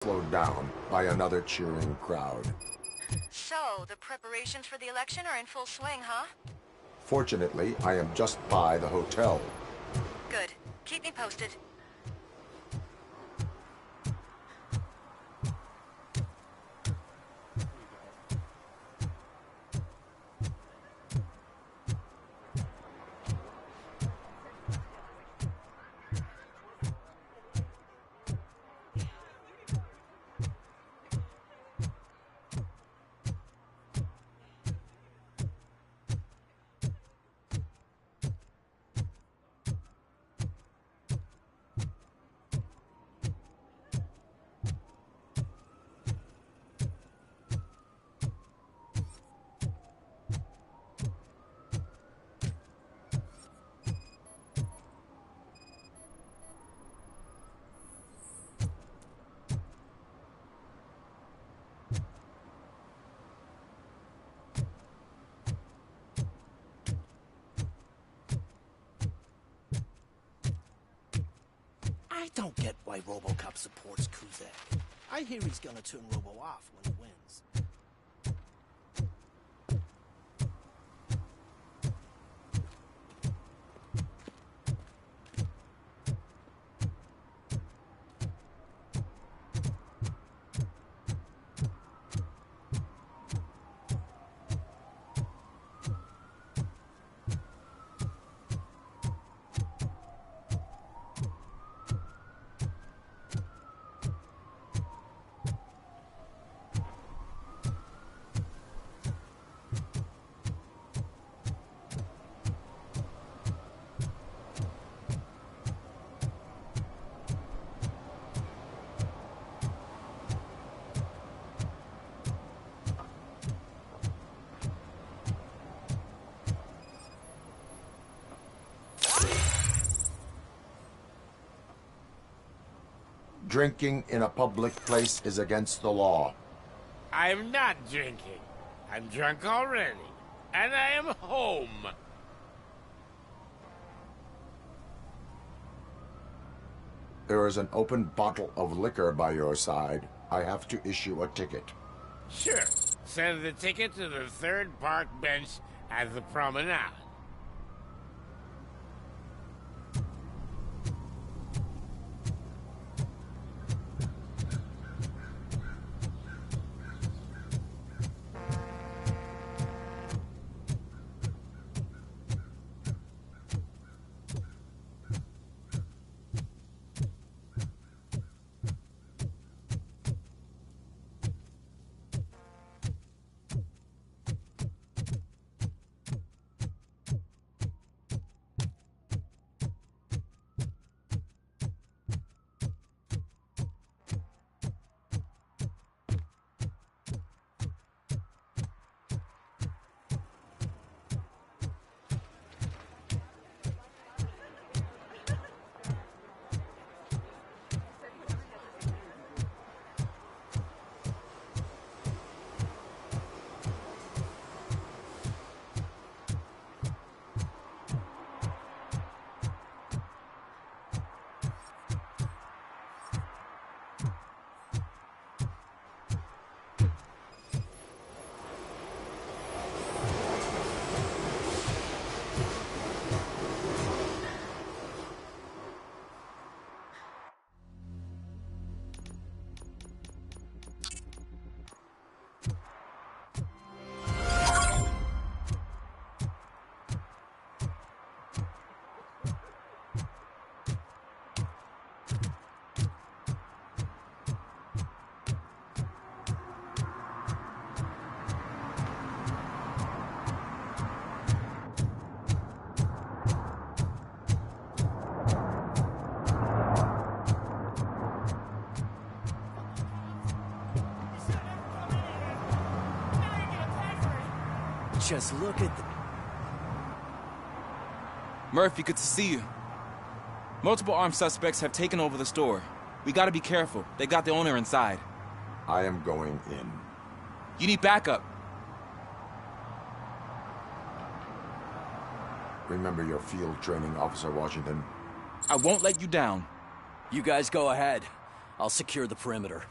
slowed down by another cheering crowd. So, the preparations for the election are in full swing, huh? Fortunately, I am just by the hotel. Good. Keep me posted. I don't get why RoboCop supports Kuzak. I hear he's gonna turn Robo off when he wins. Drinking in a public place is against the law. I'm not drinking. I'm drunk already. And I am home. There is an open bottle of liquor by your side. I have to issue a ticket. Sure. Send the ticket to the third park bench at the promenade. Just look at the... Murphy, good to see you. Multiple armed suspects have taken over the store. We gotta be careful. They got the owner inside. I am going in. You need backup. Remember your field training, Officer Washington. I won't let you down. You guys go ahead. I'll secure the perimeter.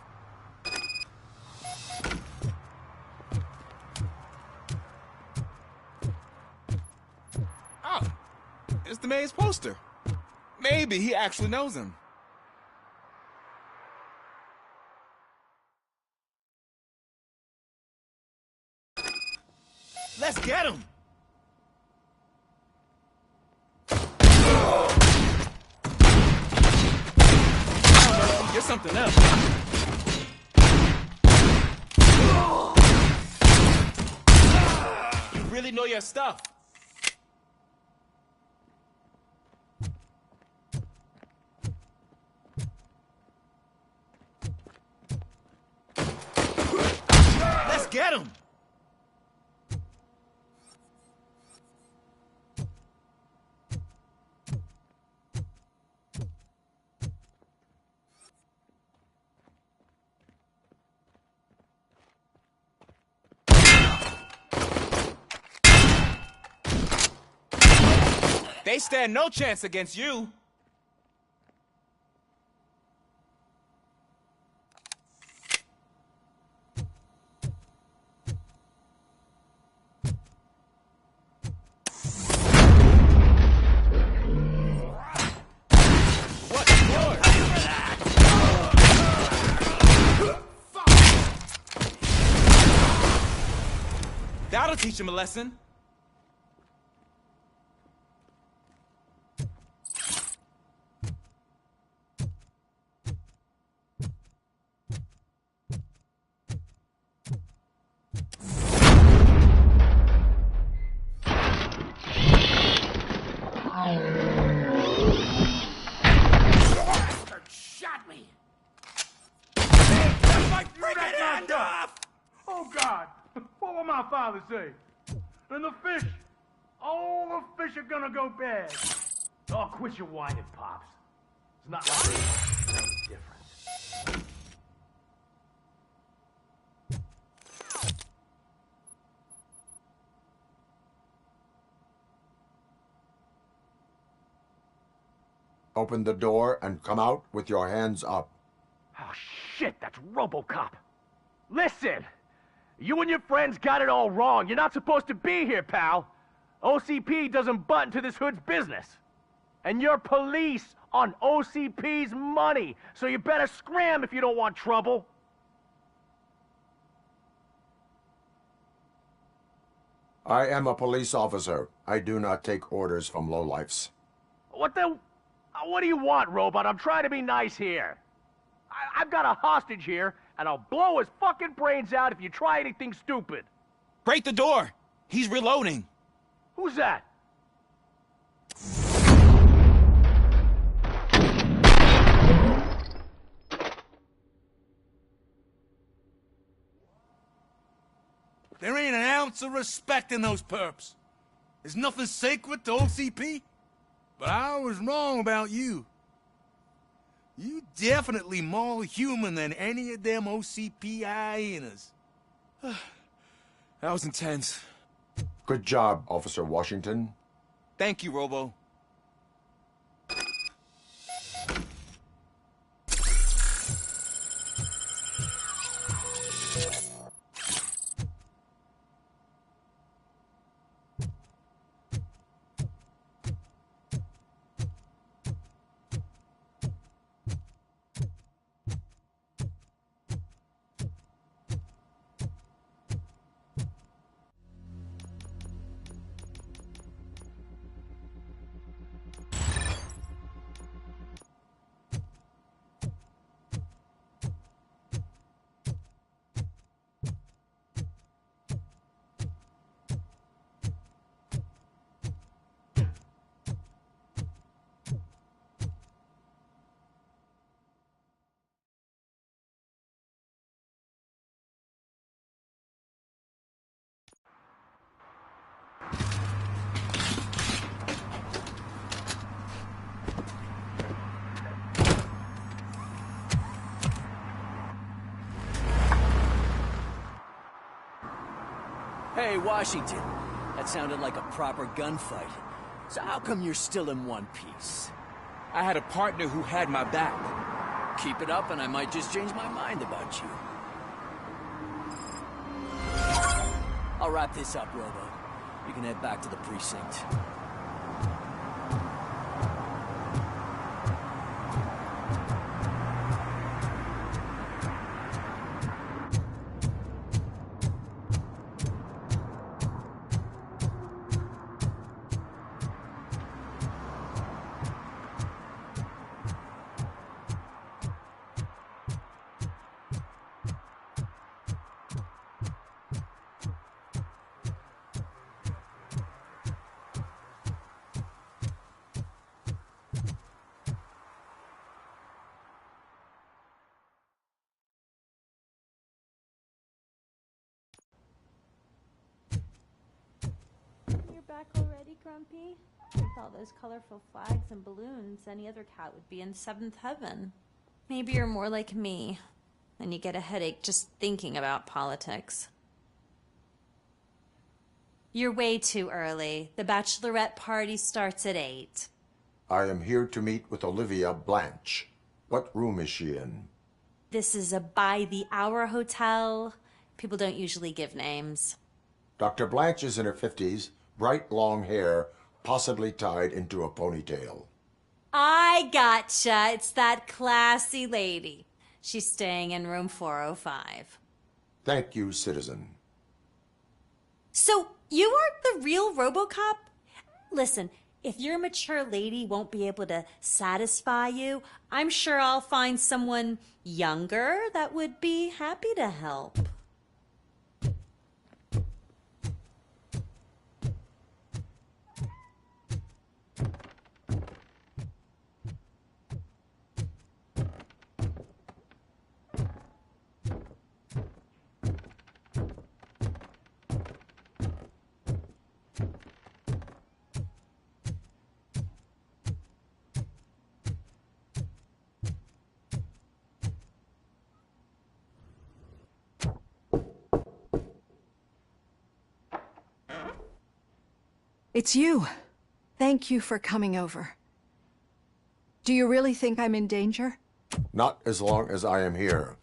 the mayor's poster. Maybe he actually knows him. Let's get him! You're something else. You really know your stuff. Let's get him! They stand no chance against you. What for? That'll teach him a lesson. Shot me! Oh, God! What will my father say? And the fish? Oh, the fish are gonna go bad. Oh, quit your whining, Pops. It's not like it's different. Open the door and come out with your hands up. Oh, shit, that's RoboCop. Listen! You and your friends got it all wrong. You're not supposed to be here, pal. OCP doesn't butt into this hood's business. And you're police on OCP's money, so you better scram if you don't want trouble. I am a police officer. I do not take orders from lowlifes. What do you want, Robot? I'm trying to be nice here. I've got a hostage here, and I'll blow his fucking brains out if you try anything stupid. Break the door. He's reloading. Who's that? There ain't an ounce of respect in those perps. There's nothing sacred to OCP. But I was wrong about you. You definitely more human than any of them OCP hyenas. That was intense. Good job, Officer Washington. Thank you, Robo. Hey, Washington. That sounded like a proper gunfight. So how come you're still in one piece? I had a partner who had my back. Keep it up and I might just change my mind about you. I'll wrap this up, Robo. You can head back to the precinct. back already, Grumpy? With all those colorful flags and balloons, any other cat would be in seventh heaven. Maybe you're more like me, and you get a headache just thinking about politics. You're way too early. The bachelorette party starts at 8. I am here to meet with Olivia Blanche. What room is she in? This is a by-the-hour hotel. People don't usually give names. Dr. Blanche is in her 50s, bright long hair, possibly tied into a ponytail. I gotcha. It's that classy lady. She's staying in room 405. Thank you, citizen. So, you aren't the real RoboCop? Listen, if your mature lady won't be able to satisfy you, I'm sure I'll find someone younger that would be happy to help. It's you. Thank you for coming over. Do you really think I'm in danger? Not as long as I am here.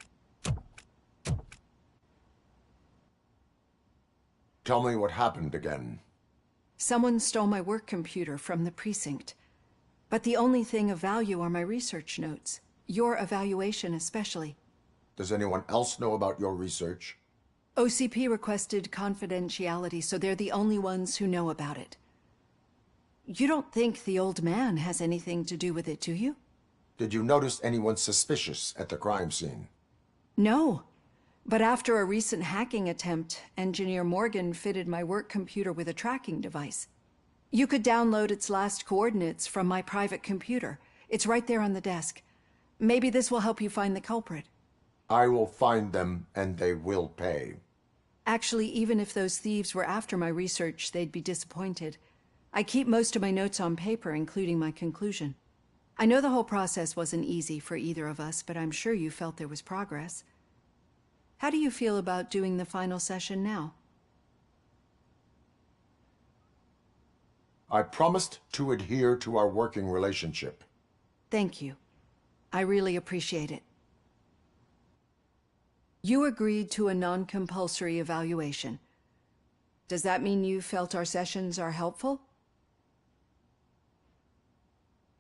Tell me what happened again. Someone stole my work computer from the precinct. But the only thing of value are my research notes. Your evaluation especially. Does anyone else know about your research? OCP requested confidentiality, so they're the only ones who know about it. You don't think the old man has anything to do with it, do you? Did you notice anyone suspicious at the crime scene? No. But after a recent hacking attempt, Engineer Morgan fitted my work computer with a tracking device. You could download its last coordinates from my private computer. It's right there on the desk. Maybe this will help you find the culprit. I will find them, and they will pay. Actually, even if those thieves were after my research, they'd be disappointed. I keep most of my notes on paper, including my conclusion. I know the whole process wasn't easy for either of us, but I'm sure you felt there was progress. How do you feel about doing the final session now? I promised to adhere to our working relationship. Thank you. I really appreciate it. You agreed to a non-compulsory evaluation. Does that mean you felt our sessions are helpful?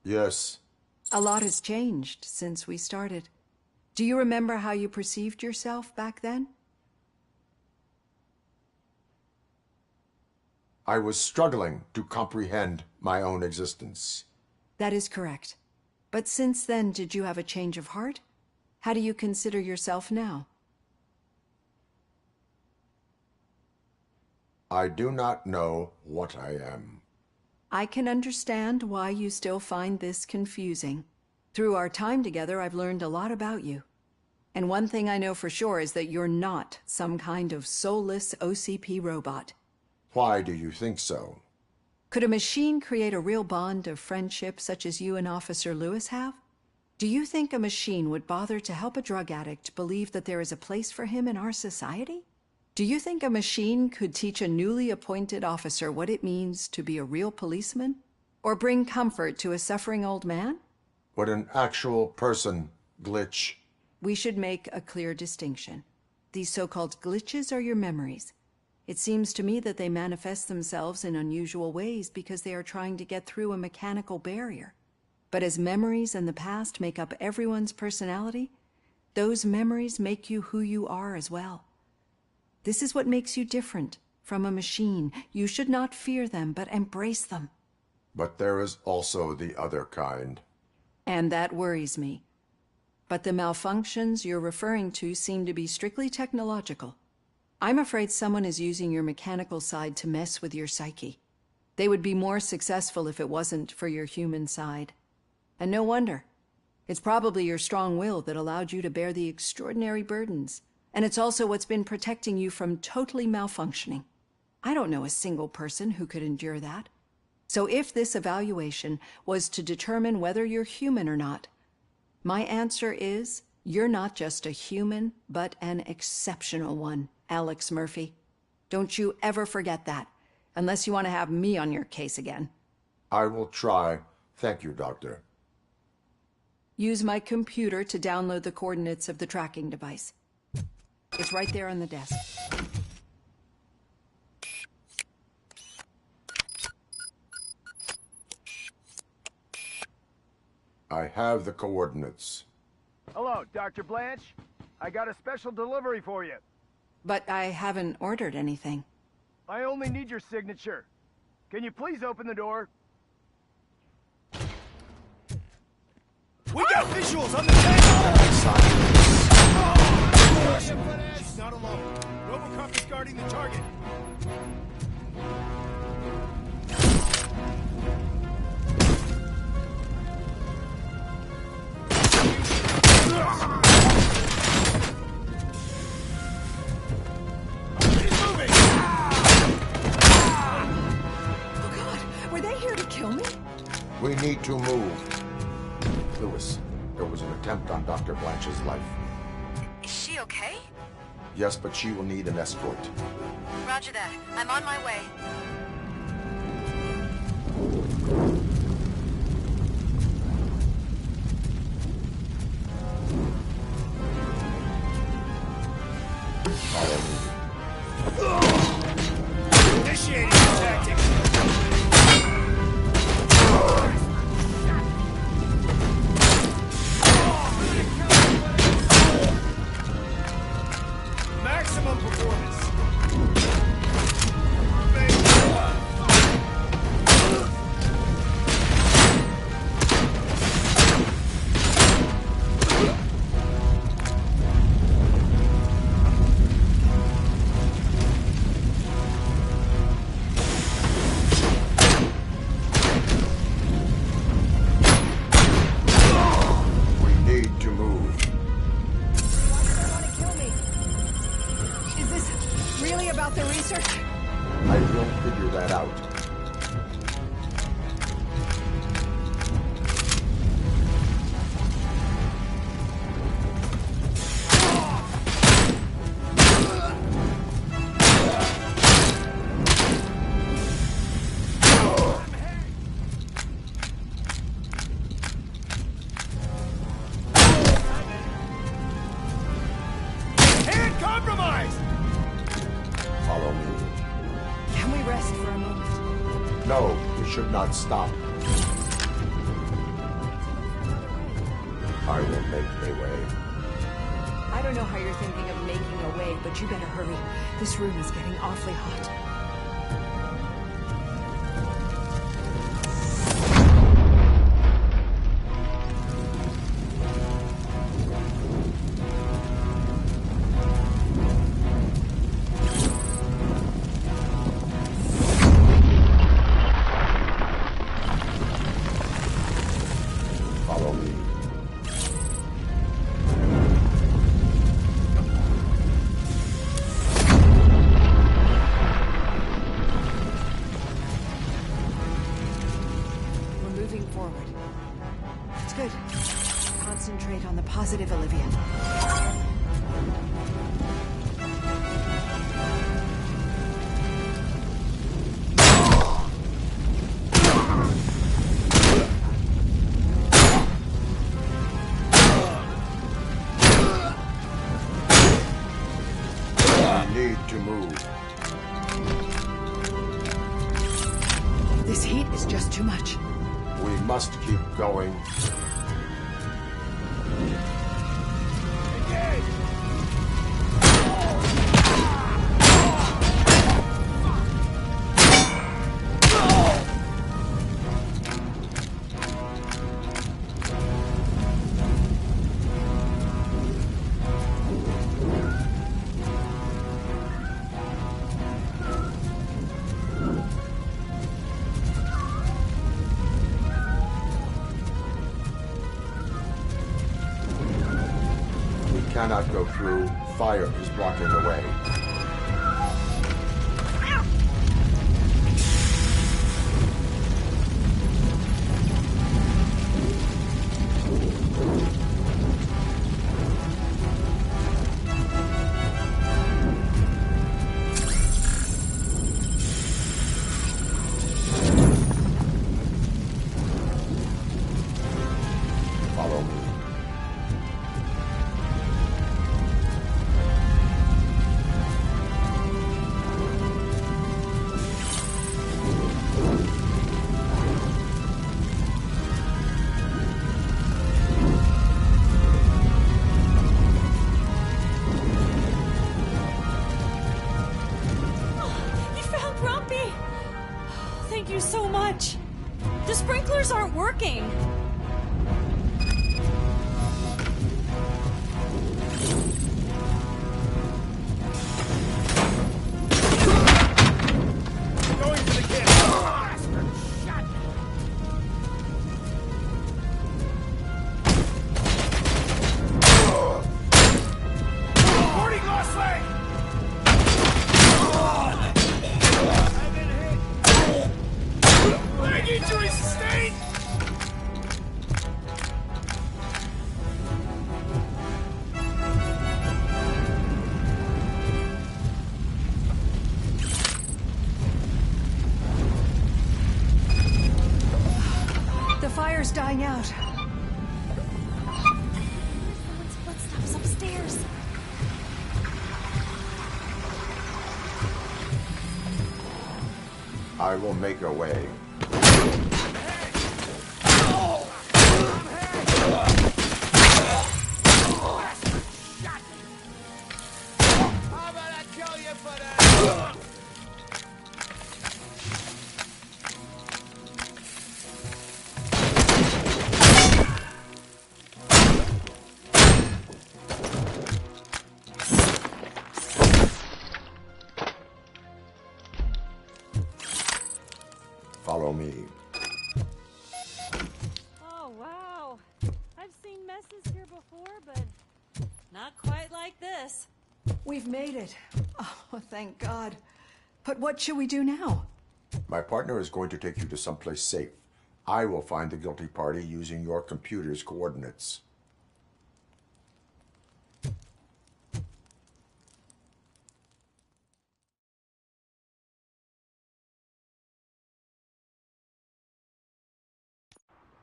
Yes. A lot has changed since we started. Do you remember how you perceived yourself back then? I was struggling to comprehend my own existence. That is correct. But since then, did you have a change of heart? How do you consider yourself now? I do not know what I am. I can understand why you still find this confusing. Through our time together, I've learned a lot about you. And one thing I know for sure is that you're not some kind of soulless OCP robot. Why do you think so? Could a machine create a real bond of friendship such as you and Officer Lewis have? Do you think a machine would bother to help a drug addict believe that there is a place for him in our society? Do you think a machine could teach a newly appointed officer what it means to be a real policeman? Or bring comfort to a suffering old man? Would an actual person glitch? We should make a clear distinction. These so-called glitches are your memories. It seems to me that they manifest themselves in unusual ways because they are trying to get through a mechanical barrier. But as memories and the past make up everyone's personality, those memories make you who you are as well. This is what makes you different from a machine. You should not fear them, but embrace them. But there is also the other kind. And that worries me. But the malfunctions you're referring to seem to be strictly technological. I'm afraid someone is using your mechanical side to mess with your psyche. They would be more successful if it wasn't for your human side. And no wonder. It's probably your strong will that allowed you to bear the extraordinary burdens. And it's also what's been protecting you from totally malfunctioning. I don't know a single person who could endure that. So if this evaluation was to determine whether you're human or not, my answer is you're not just a human, but an exceptional one, Alex Murphy. Don't you ever forget that, unless you want to have me on your case again. I will try. Thank you, Doctor. Use my computer to download the coordinates of the tracking device. It's right there on the desk. I have the coordinates. Hello, Dr. Blanche. I got a special delivery for you. But I haven't ordered anything. I only need your signature. Can you please open the door? We got visuals on the table! She's not alone. RoboCop is guarding the target. We need to move. Lewis, there was an attempt on Dr. Blanche's life. Is she okay? Yes, but she will need an escort. Roger that. I'm on my way. Follow me. Initiating tactics. Maximum performance. I will figure that out. Hand compromised! Follow me. Can we rest for a moment? No, we should not stop. I will make a way. I don't know how you're thinking of making a way, but you better hurry. This room is getting awfully hot. Follow me. We're moving forward. It's good. Concentrate on the positive, Olivia. We need to move. This heat is just too much. We must keep going. We cannot go through. Fire is blocking the way. you so much. The sprinklers aren't working. Going to the kid! Bastard shot me! Reporting lost leg! I've been hit! Leg injury sustained! The fire's dying out. Someone's footsteps upstairs. I will make a way. How about I kill you for that? Follow me. Oh, wow. I've seen messes here before, but not quite like this. We've made it. Oh, thank God. But what should we do now? My partner is going to take you to someplace safe. I will find the guilty party using your computer's coordinates.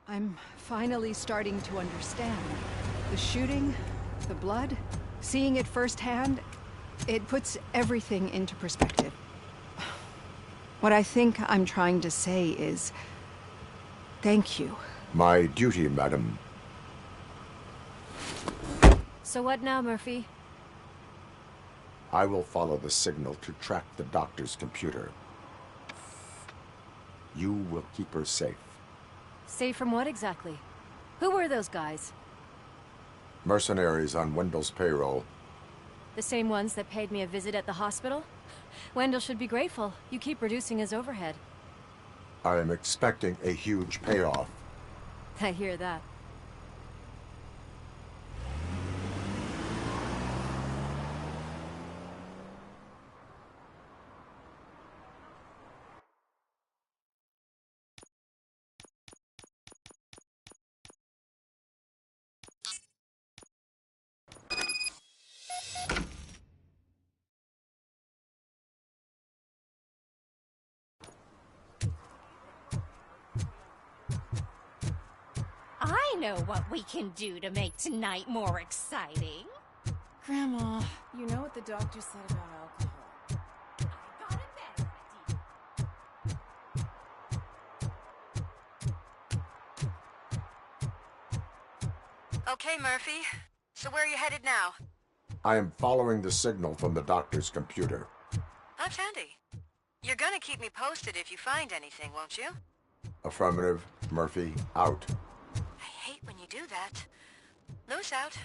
I'm finally starting to understand. The shooting, the blood, seeing it firsthand, it puts everything into perspective. What I think I'm trying to say is, thank you. My duty, madam. So what now, Murphy? I will follow the signal to track the doctor's computer. You will keep her safe. Safe from what exactly? Who were those guys? Mercenaries on Wendell's payroll. The same ones that paid me a visit at the hospital? Wendell should be grateful. You keep reducing his overhead. I am expecting a huge payoff. I hear that. I know what we can do to make tonight more exciting. Grandma, you know what the doctor said about alcohol. I got a better idea. Okay, Murphy. So where are you headed now? I am following the signal from the doctor's computer. That's handy. You're gonna keep me posted if you find anything, won't you? Affirmative. Murphy, out. I hate when you do that. Loose out.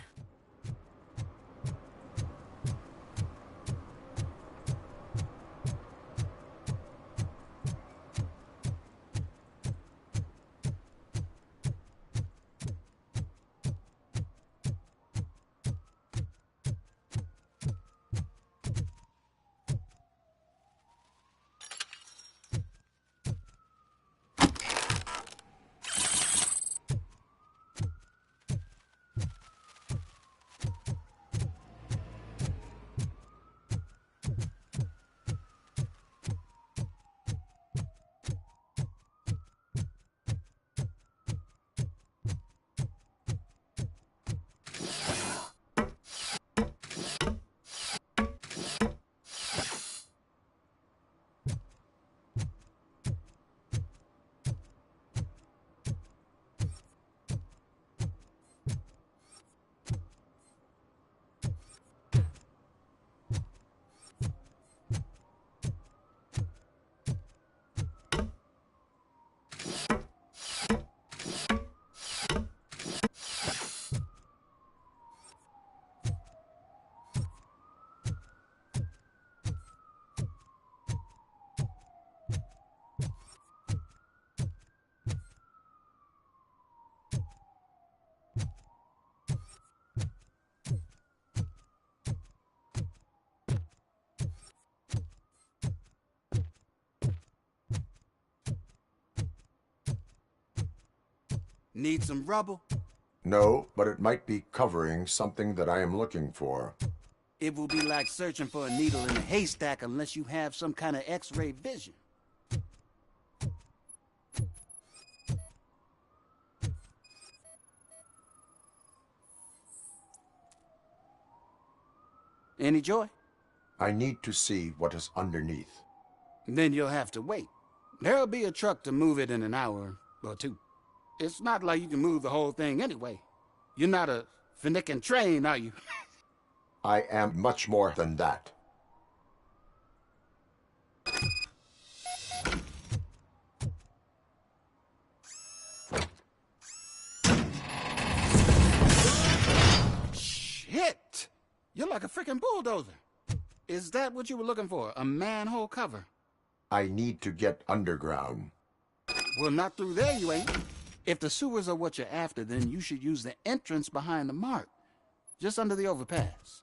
Need some rubble? No, but it might be covering something that I am looking for. It will be like searching for a needle in a haystack unless you have some kind of X-ray vision. Any joy? I need to see what is underneath. Then you'll have to wait. There'll be a truck to move it in an hour or two. It's not like you can move the whole thing anyway. You're not a finicking train, are you? I am much more than that. Shit! You're like a freaking bulldozer. Is that what you were looking for? A manhole cover? I need to get underground. Well, not through there, you ain't. If the sewers are what you're after, then you should use the entrance behind the mark. Just under the overpass.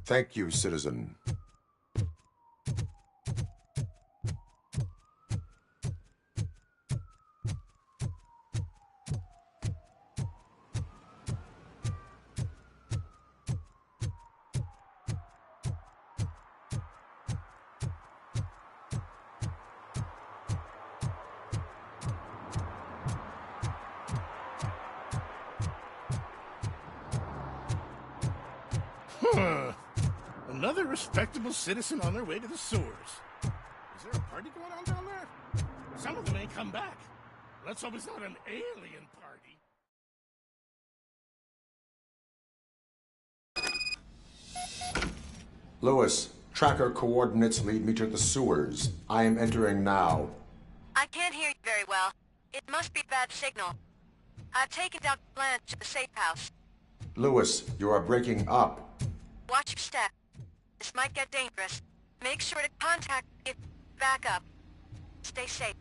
Thank you, citizen. Another respectable citizen on their way to the sewers. Is there a party going on down there? Some of them ain't come back. Let's hope it's not an alien party. Lewis, tracker coordinates lead me to the sewers. I am entering now. I can't hear you very well. It must be a bad signal. I've taken down Blanche to the safe house. Lewis, you are breaking up. Watch your step. This might get dangerous. Make sure to contact me if back up. Stay safe.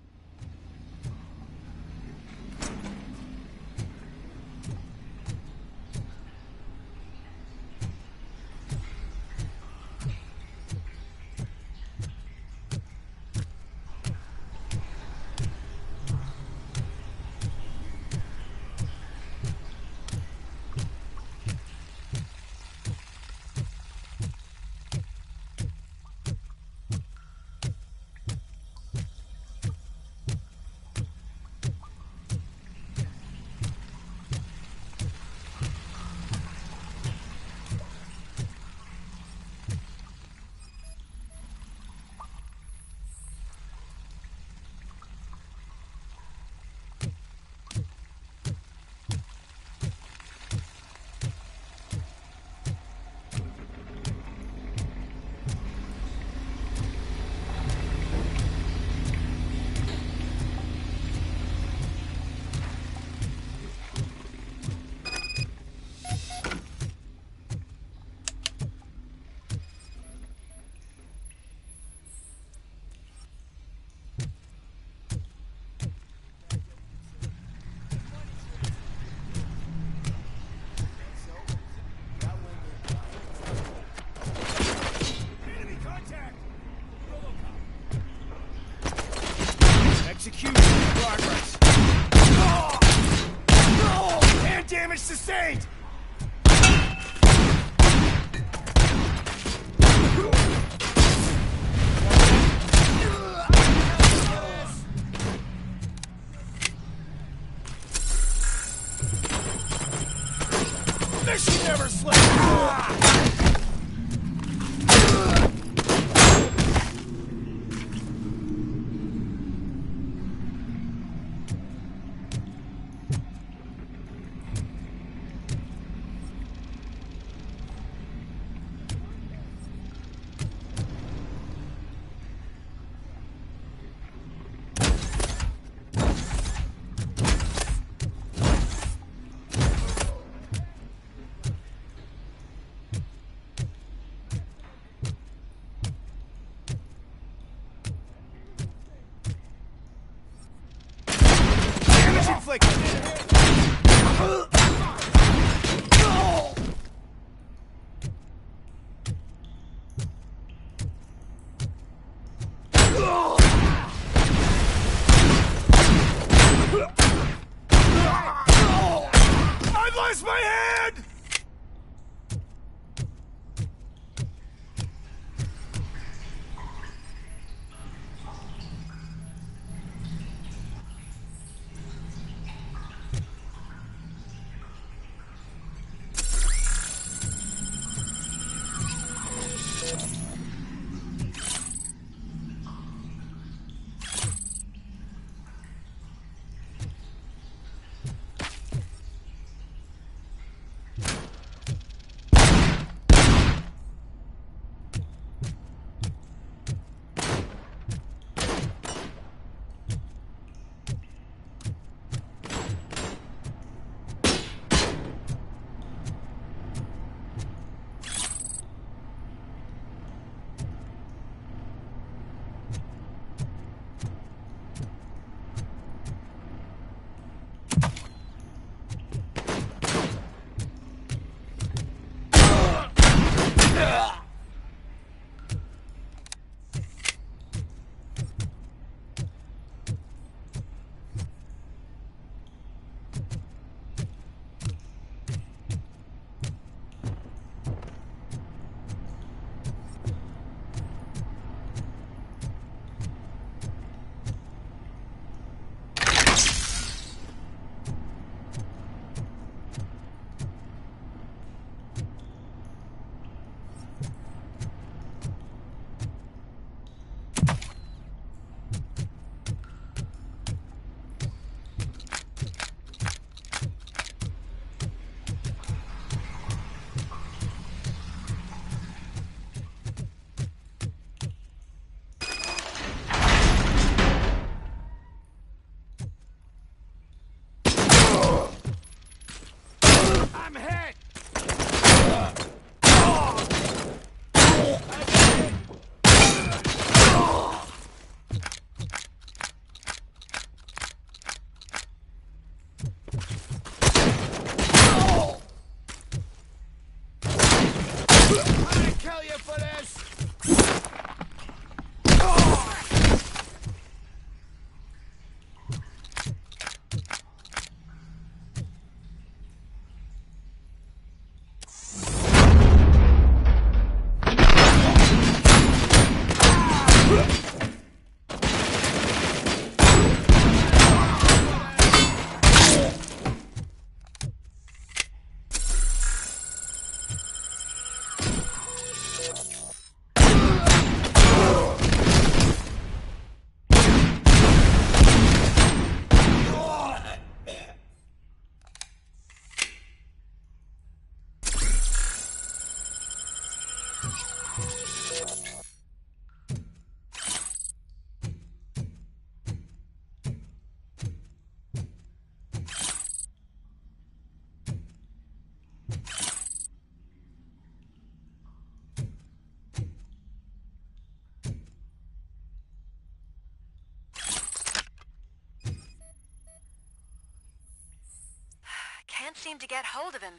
can't seem to get hold of him.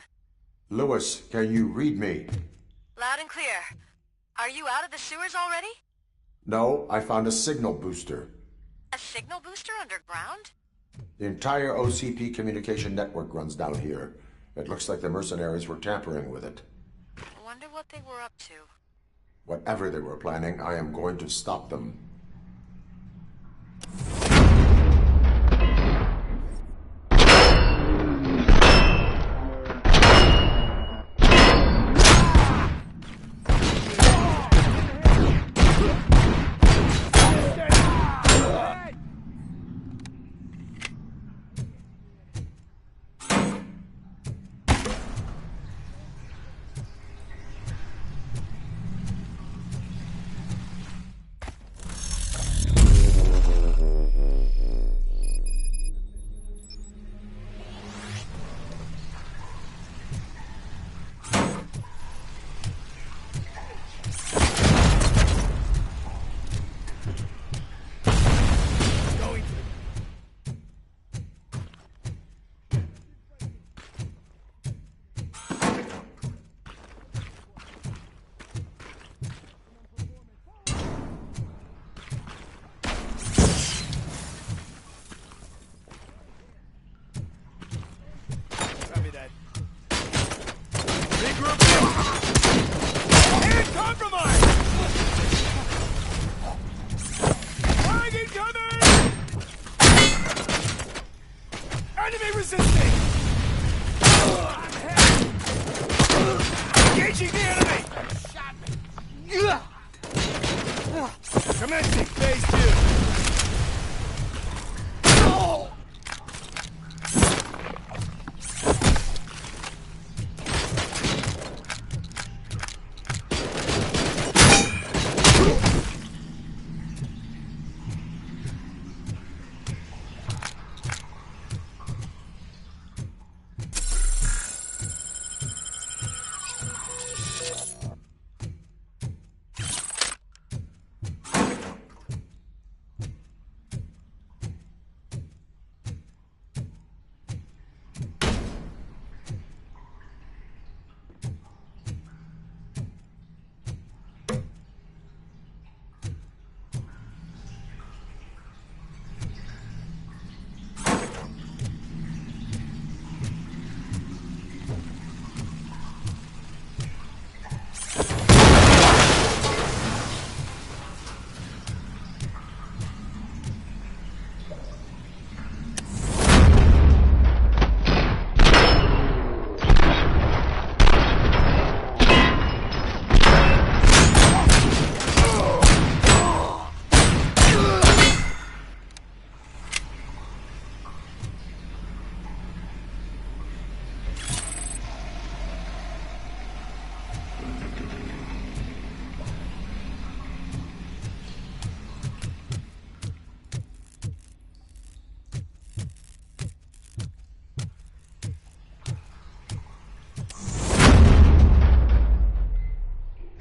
Lewis, can you read me? Loud and clear. Are you out of the sewers already? No, I found a signal booster. A signal booster underground? The entire OCP communication network runs down here. It looks like the mercenaries were tampering with it. I wonder what they were up to. Whatever they were planning, I am going to stop them. Commencing phase 2.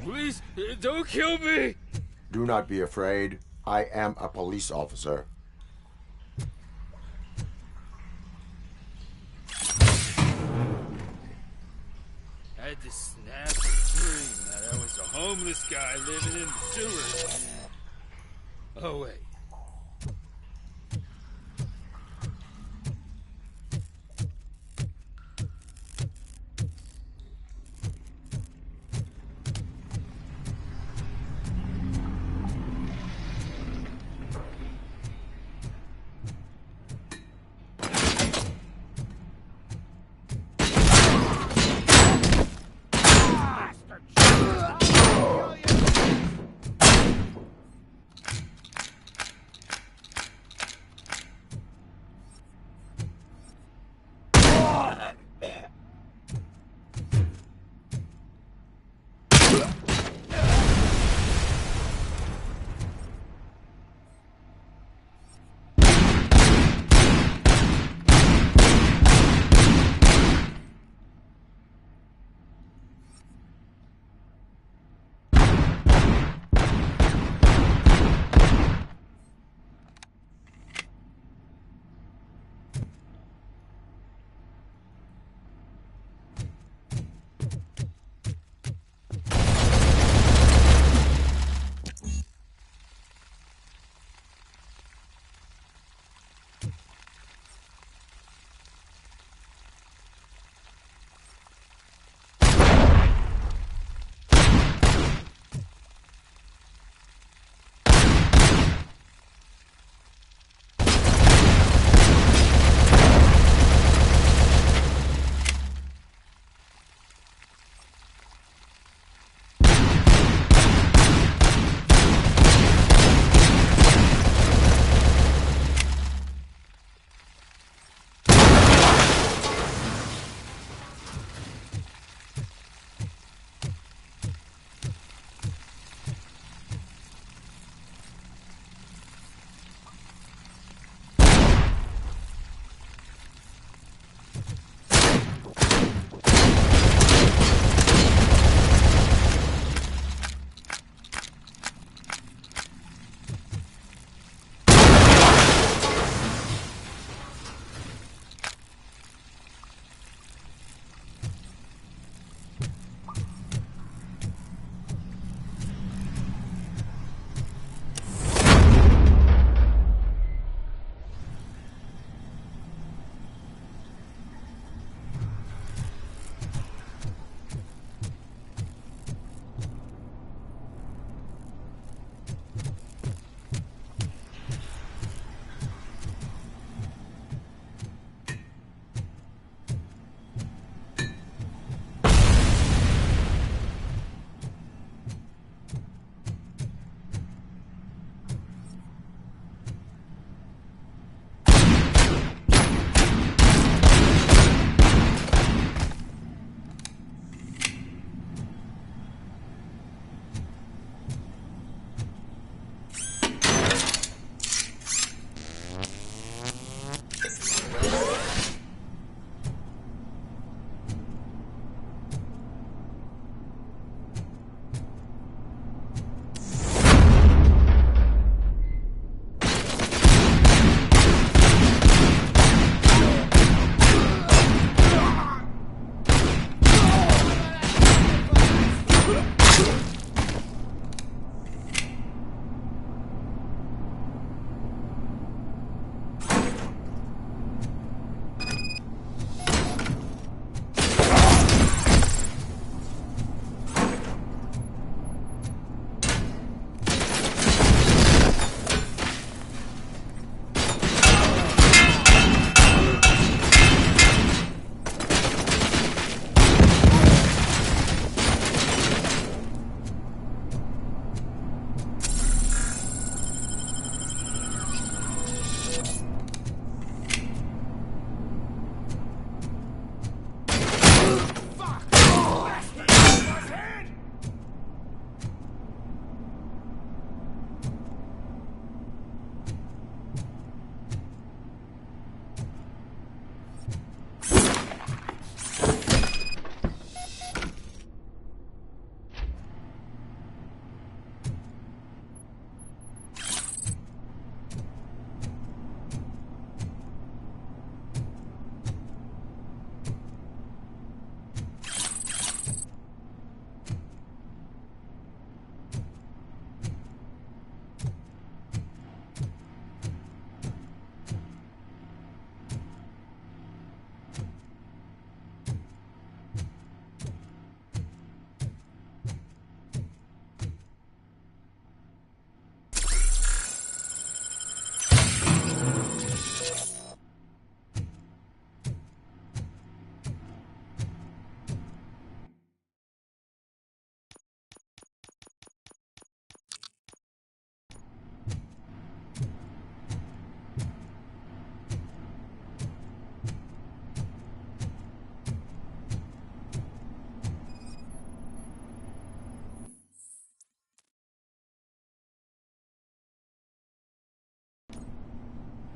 Please, don't kill me! Do not be afraid. I am a police officer. I had this snappy dream that I was a homeless guy living in the sewers. Oh, wait.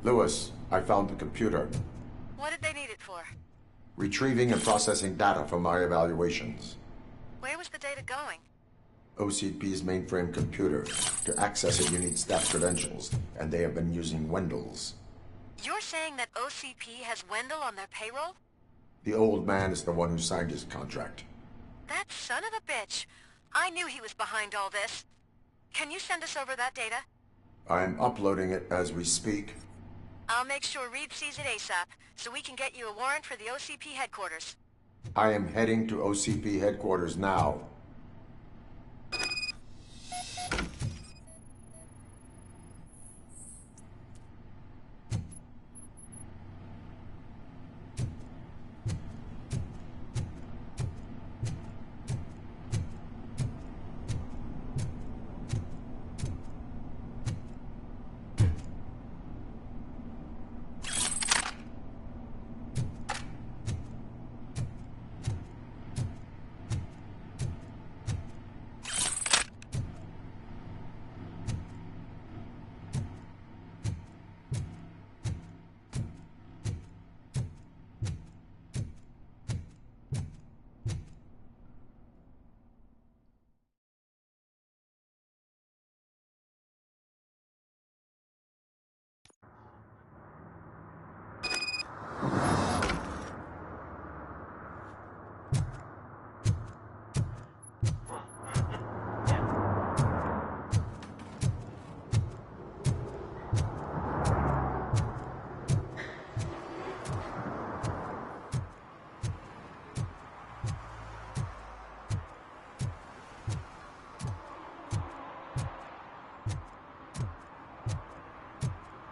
Lewis, I found the computer. What did they need it for? Retrieving and processing data from my evaluations. Where was the data going? OCP's mainframe computer. To access it, you need staff credentials, and they have been using Wendell's. You're saying that OCP has Wendell on their payroll? The old man is the one who signed his contract. That son of a bitch. I knew he was behind all this. Can you send us over that data? I'm uploading it as we speak. I'll make sure Reed sees it ASAP, so we can get you a warrant for the OCP headquarters. I am heading to OCP headquarters now.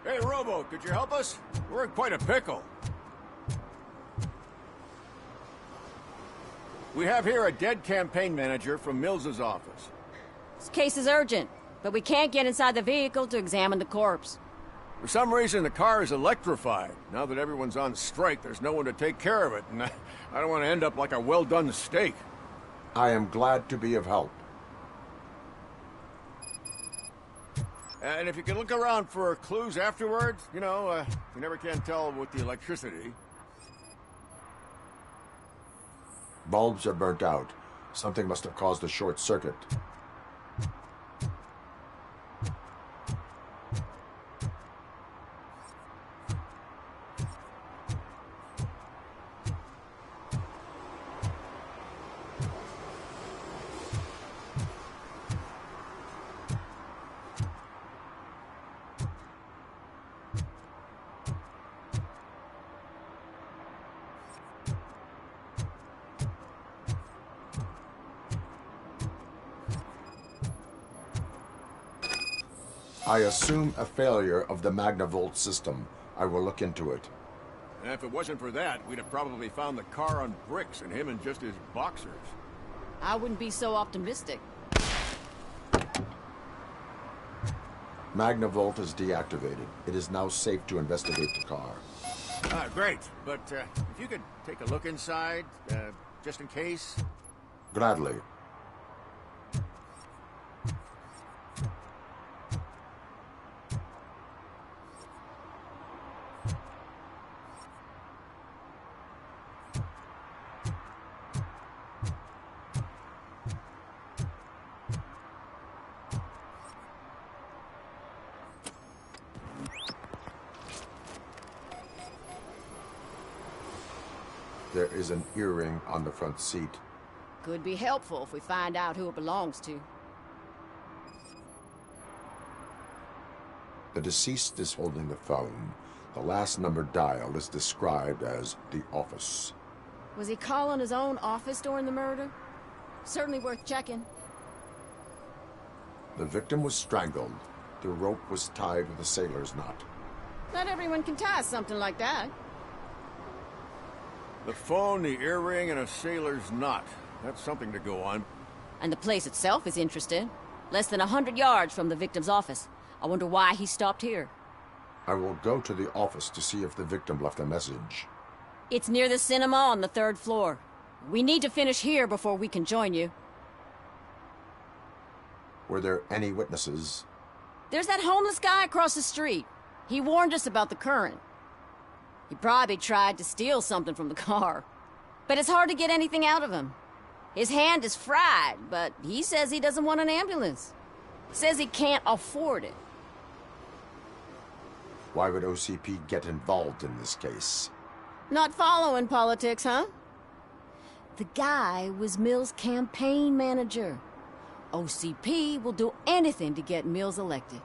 Hey, Robo, could you help us? We're in quite a pickle. We have here a dead campaign manager from Mills's office. This case is urgent, but we can't get inside the vehicle to examine the corpse. For some reason, the car is electrified. Now that everyone's on strike, there's no one to take care of it, and I don't want to end up like a well-done steak. I am glad to be of help. And if you can look around for clues afterwards, you know, you never can tell with the electricity. Bulbs are burnt out. Something must have caused a short circuit. I assume a failure of the Magnavolt system. I will look into it. And if it wasn't for that, we'd have probably found the car on bricks and him in just his boxers. I wouldn't be so optimistic. Magnavolt is deactivated. It is now safe to investigate the car. Great. But if you could take a look inside, just in case. Gladly. There is an earring on the front seat. Could be helpful if we find out who it belongs to. The deceased is holding the phone. The last number dialed is described as the office. Was he calling his own office during the murder? Certainly worth checking. The victim was strangled. The rope was tied with a sailor's knot. Not everyone can tie something like that. The phone, the earring, and a sailor's knot. That's something to go on. And the place itself is interesting. Less than 100 yards from the victim's office. I wonder why he stopped here. I will go to the office to see if the victim left a message. It's near the cinema on the 3rd floor. We need to finish here before we can join you. Were there any witnesses? There's that homeless guy across the street. He warned us about the current. He probably tried to steal something from the car. But it's hard to get anything out of him. His hand is fried, but he says he doesn't want an ambulance. Says he can't afford it. Why would OCP get involved in this case? Not following politics, huh? The guy was Mills' campaign manager. OCP will do anything to get Mills elected.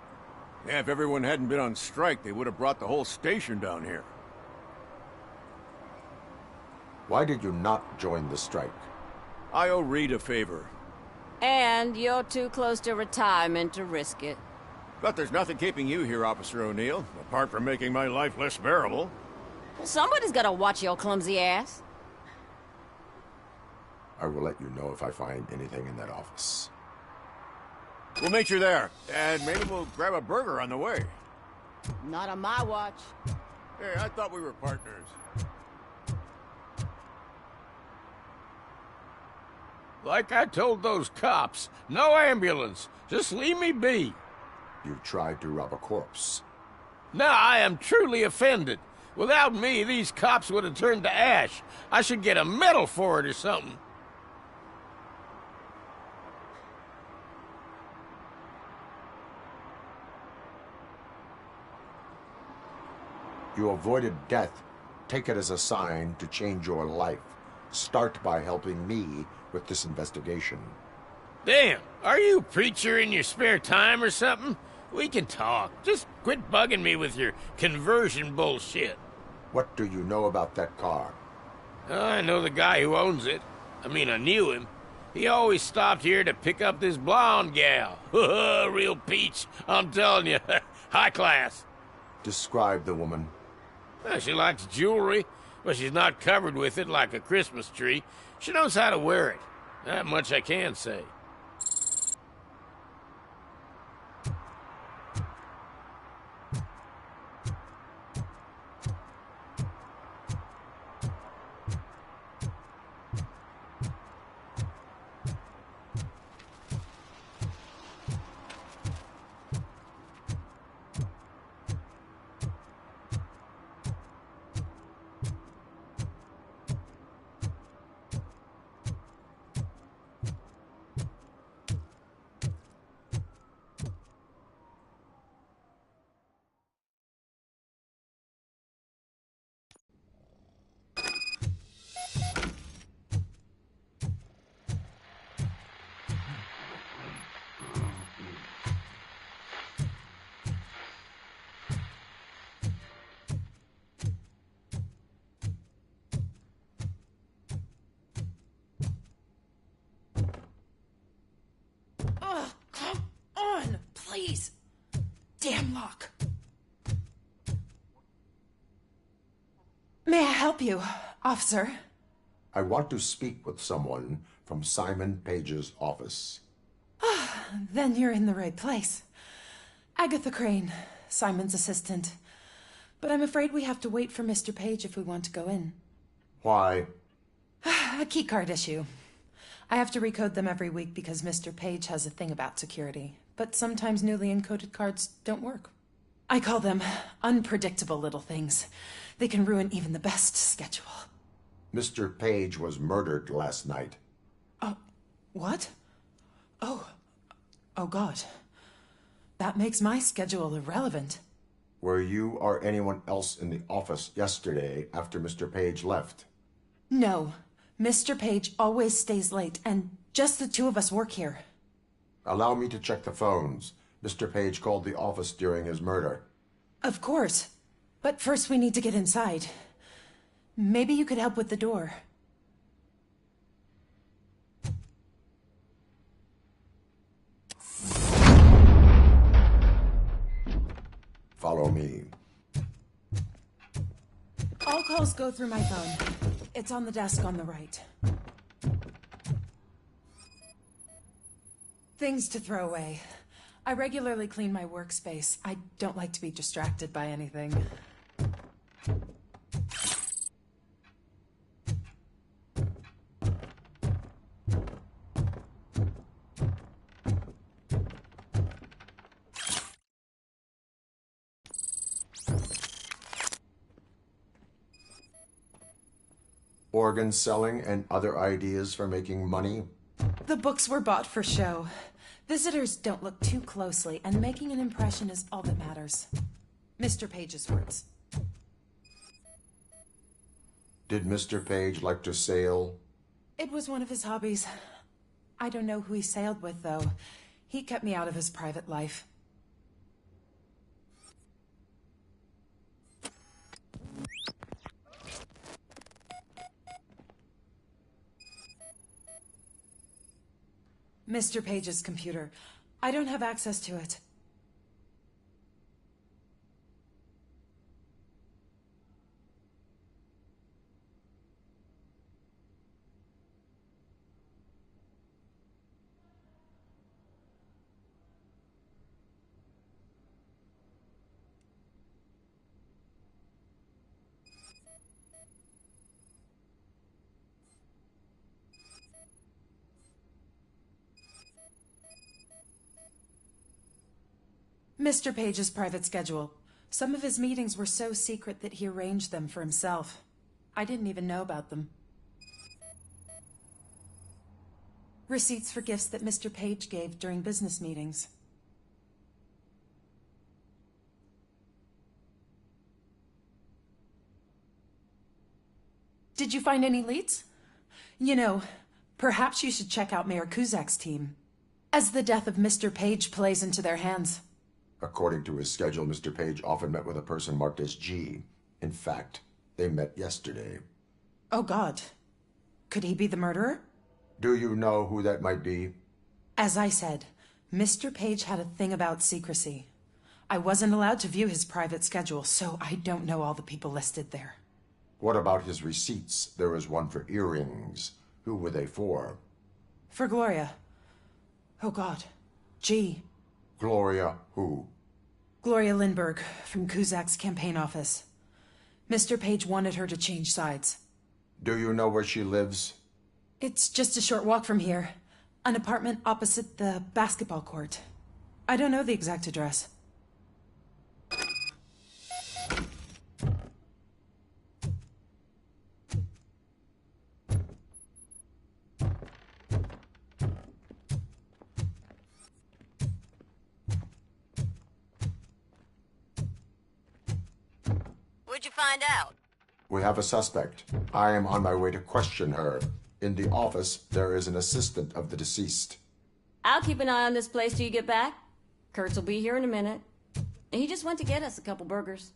Yeah, if everyone hadn't been on strike, they would have brought the whole station down here. Why did you not join the strike? I owe Reed a favor. And you're too close to retirement to risk it. But there's nothing keeping you here, Officer O'Neill, apart from making my life less bearable. Well, somebody's gotta watch your clumsy ass. I will let you know if I find anything in that office. We'll meet you there, and maybe we'll grab a burger on the way. Not on my watch. Hey, I thought we were partners. Like I told those cops, no ambulance. Just leave me be. You tried to rob a corpse. Now I am truly offended. Without me, these cops would have turned to ash. I should get a medal for it or something. You avoided death. Take it as a sign to change your life. Start by helping me with this investigation. Damn, are you a preacher in your spare time or something? We can talk. Just quit bugging me with your conversion bullshit. What do you know about that car? I know the guy who owns it. I mean, I knew him. He always stopped here to pick up this blonde gal. Real peach, I'm telling you. High class. Describe the woman. She likes jewelry, but she's not covered with it like a Christmas tree. She knows how to wear it. That much I can say. Come on, please. Damn lock. May I help you, officer? I want to speak with someone from Simon Page's office. Then you're in the right place. Agatha Crane, Simon's assistant. But I'm afraid we have to wait for Mr. Page if we want to go in. Why? A keycard issue. I have to recode them every week because Mr. Page has a thing about security. But sometimes newly encoded cards don't work. I call them unpredictable little things. They can ruin even the best schedule. Mr. Page was murdered last night. Oh, what? Oh God. That makes my schedule irrelevant. Were you or anyone else in the office yesterday after Mr. Page left? No. Mr. Page always stays late, and just the two of us work here. Allow me to check the phones. Mr. Page called the office during his murder. Of course. But first we need to get inside. Maybe you could help with the door. Follow me. All calls go through my phone. It's on the desk on the right. Things to throw away. I regularly clean my workspace. I don't like to be distracted by anything. Organ selling and other ideas for making money? The books were bought for show. Visitors don't look too closely, and making an impression is all that matters. Mr. Page's words. Did Mr. Page like to sail? It was one of his hobbies. I don't know who he sailed with, though. He kept me out of his private life. Mr. Page's computer. I don't have access to it. Mr. Page's private schedule. Some of his meetings were so secret that he arranged them for himself. I didn't even know about them. Receipts for gifts that Mr. Page gave during business meetings. Did you find any leads? You know, perhaps you should check out Mayor Kuzak's team, as the death of Mr. Page plays into their hands. According to his schedule, Mr. Page often met with a person marked as G. In fact, they met yesterday. Oh, God. Could he be the murderer? Do you know who that might be? As I said, Mr. Page had a thing about secrecy. I wasn't allowed to view his private schedule, so I don't know all the people listed there. What about his receipts? There was one for earrings. Who were they for? For Gloria. Oh, God. G. Gloria who? Gloria Lindbergh, from Kuzak's campaign office. Mr. Page wanted her to change sides. Do you know where she lives? It's just a short walk from here. An apartment opposite the basketball court. I don't know the exact address. What'd you find out? We have a suspect. I am on my way to question her. In the office, there is an assistant of the deceased. I'll keep an eye on this place till you get back. Kurtz will be here in a minute. He just went to get us a couple burgers.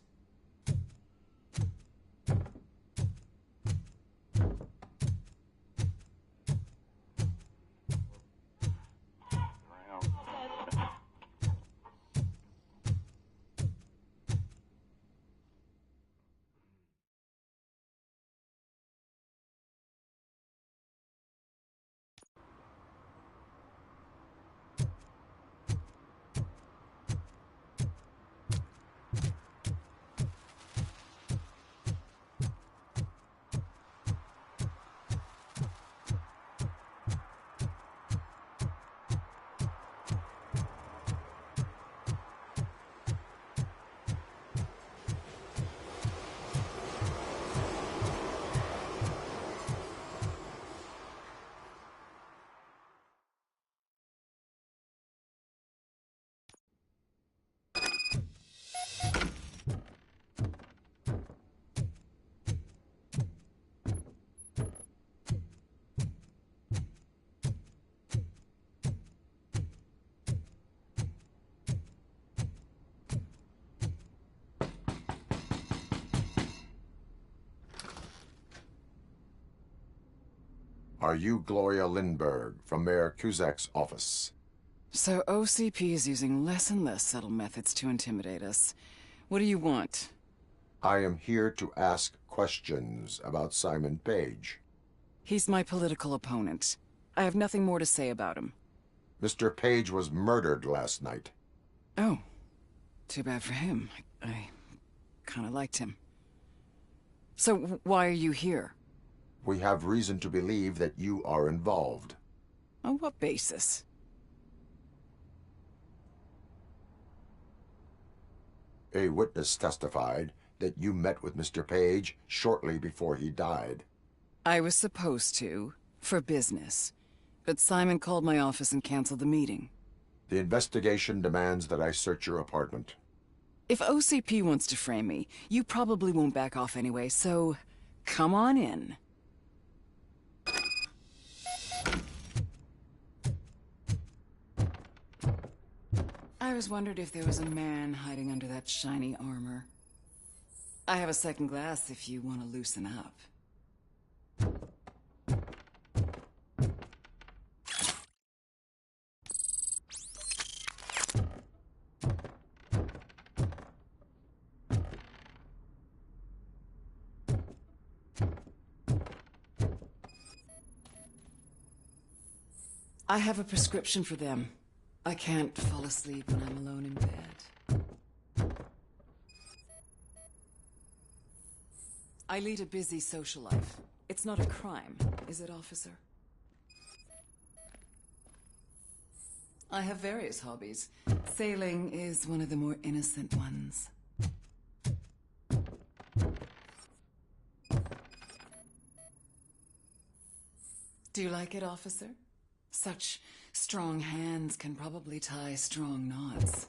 Are you Gloria Lindbergh from Mayor Kuzak's office? So OCP is using less and less subtle methods to intimidate us. What do you want? I am here to ask questions about Simon Page. He's my political opponent. I have nothing more to say about him. Mr. Page was murdered last night. Oh. Too bad for him. I kind of liked him. So why are you here? We have reason to believe that you are involved. On what basis? A witness testified that you met with Mr. Page shortly before he died. I was supposed to, for business. But Simon called my office and canceled the meeting. The investigation demands that I search your apartment. If OCP wants to frame me, you probably won't back off anyway, so come on in. I always wondered if there was a man hiding under that shiny armor. I have a second glass if you want to loosen up. I have a prescription for them. I can't fall asleep when I'm alone in bed. I lead a busy social life. It's not a crime, is it, officer? I have various hobbies. Sailing is one of the more innocent ones. Do you like it, officer? Such strong hands can probably tie strong knots.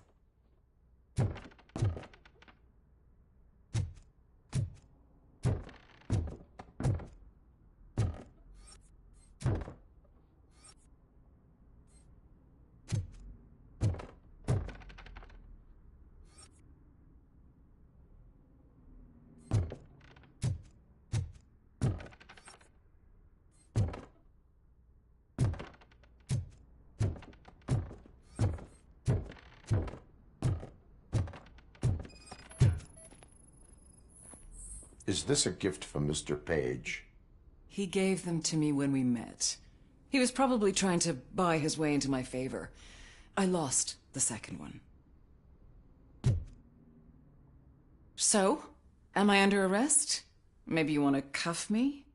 Is this a gift from Mr. Page? He gave them to me when we met. He was probably trying to buy his way into my favor. I lost the second one. So, am I under arrest? Maybe you want to cuff me?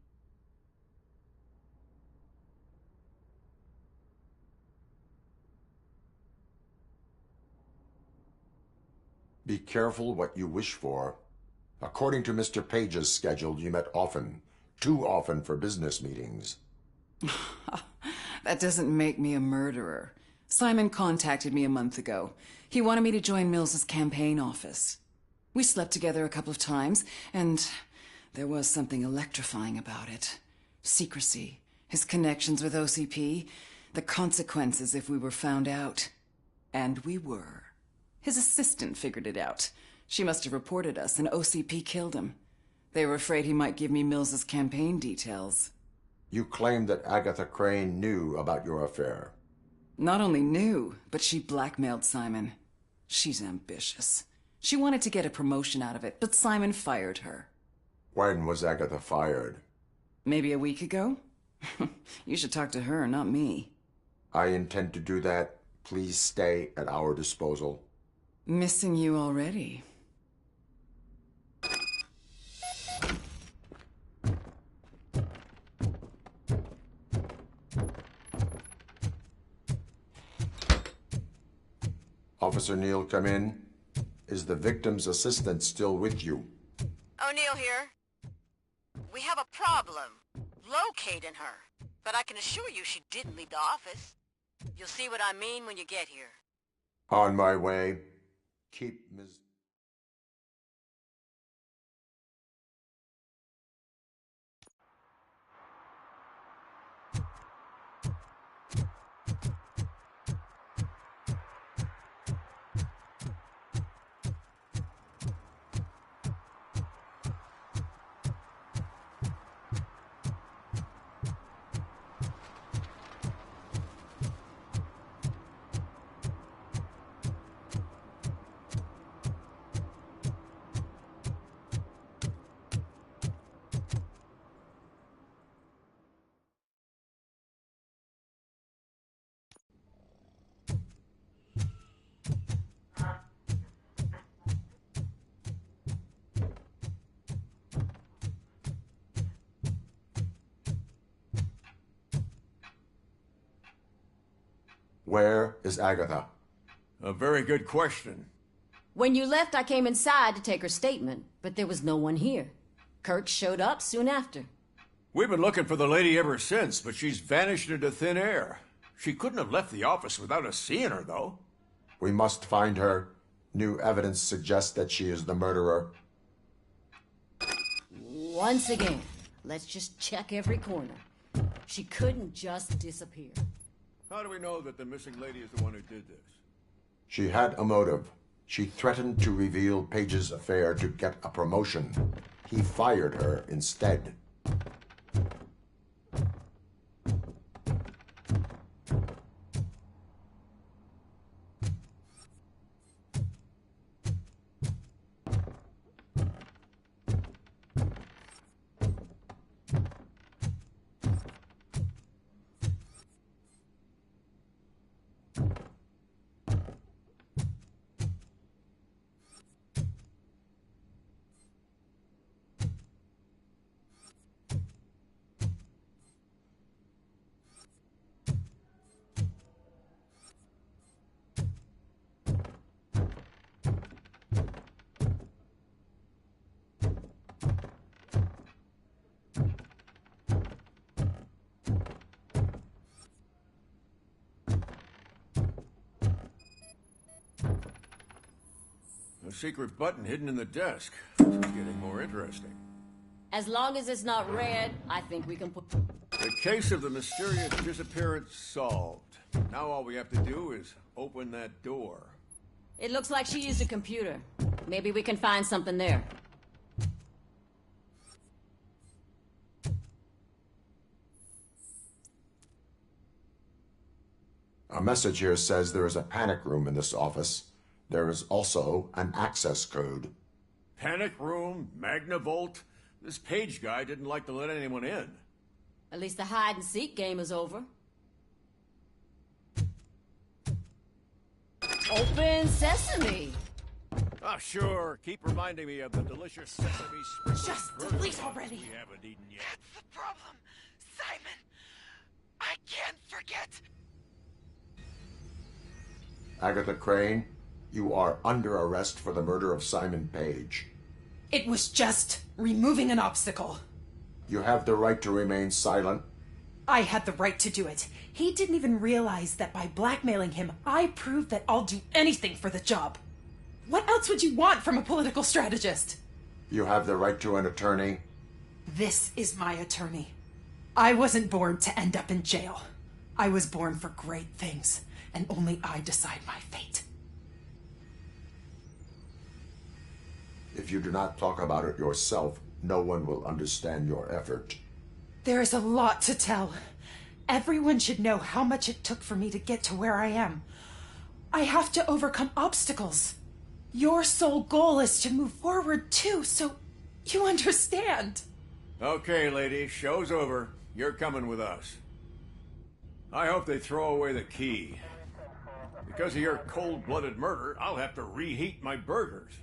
Be careful what you wish for. According to Mr. Page's schedule, you met often. Too often for business meetings. That doesn't make me a murderer. Simon contacted me a month ago. He wanted me to join Mills's campaign office. We slept together a couple of times, and there was something electrifying about it. Secrecy, his connections with OCP, the consequences if we were found out. And we were. His assistant figured it out. She must have reported us, and OCP killed him. They were afraid he might give me Mills's campaign details. You claim that Agatha Crane knew about your affair. Not only knew, but she blackmailed Simon. She's ambitious. She wanted to get a promotion out of it, but Simon fired her. When was Agatha fired? Maybe a week ago? You should talk to her, not me. I intend to do that. Please stay at our disposal. Missing you already. Officer Neal, come in. Is the victim's assistant still with you? O'Neill here. We have a problem locating her, but I can assure you she didn't leave the office. You'll see what I mean when you get here. On my way. Keep Ms. Where is Agatha? A very good question. When you left, I came inside to take her statement, but there was no one here. Kirk showed up soon after. We've been looking for the lady ever since, but she's vanished into thin air. She couldn't have left the office without us seeing her, though. We must find her. New evidence suggests that she is the murderer. Once again, let's just check every corner. She couldn't just disappear. How do we know that the missing lady is the one who did this? She had a motive. She threatened to reveal Page's affair to get a promotion. He fired her instead. A secret button hidden in the desk. This is getting more interesting. As long as it's not red, I think we can put... The case of the mysterious disappearance solved. Now all we have to do is open that door. It looks like she used a computer. Maybe we can find something there. A message here says there is a panic room in this office. There is also an access code. Panic room, Magnavolt. This Page guy didn't like to let anyone in. At least the hide-and-seek game is over. Open sesame! Ah, sure. Keep reminding me of the delicious sesame sprinkles. Just delete already. We haven't eaten yet. That's the problem, Simon. I can't forget. Agatha Crane, you are under arrest for the murder of Simon Page. It was just removing an obstacle. You have the right to remain silent. I had the right to do it. He didn't even realize that by blackmailing him, I proved that I'll do anything for the job. What else would you want from a political strategist? You have the right to an attorney. This is my attorney. I wasn't born to end up in jail. I was born for great things, and only I decide my fate. If you do not talk about it yourself, no one will understand your effort. There is a lot to tell. Everyone should know how much it took for me to get to where I am. I have to overcome obstacles. Your sole goal is to move forward too, so you understand. Okay, lady, show's over. You're coming with us. I hope they throw away the key. Because of your cold-blooded murder, I'll have to reheat my burgers.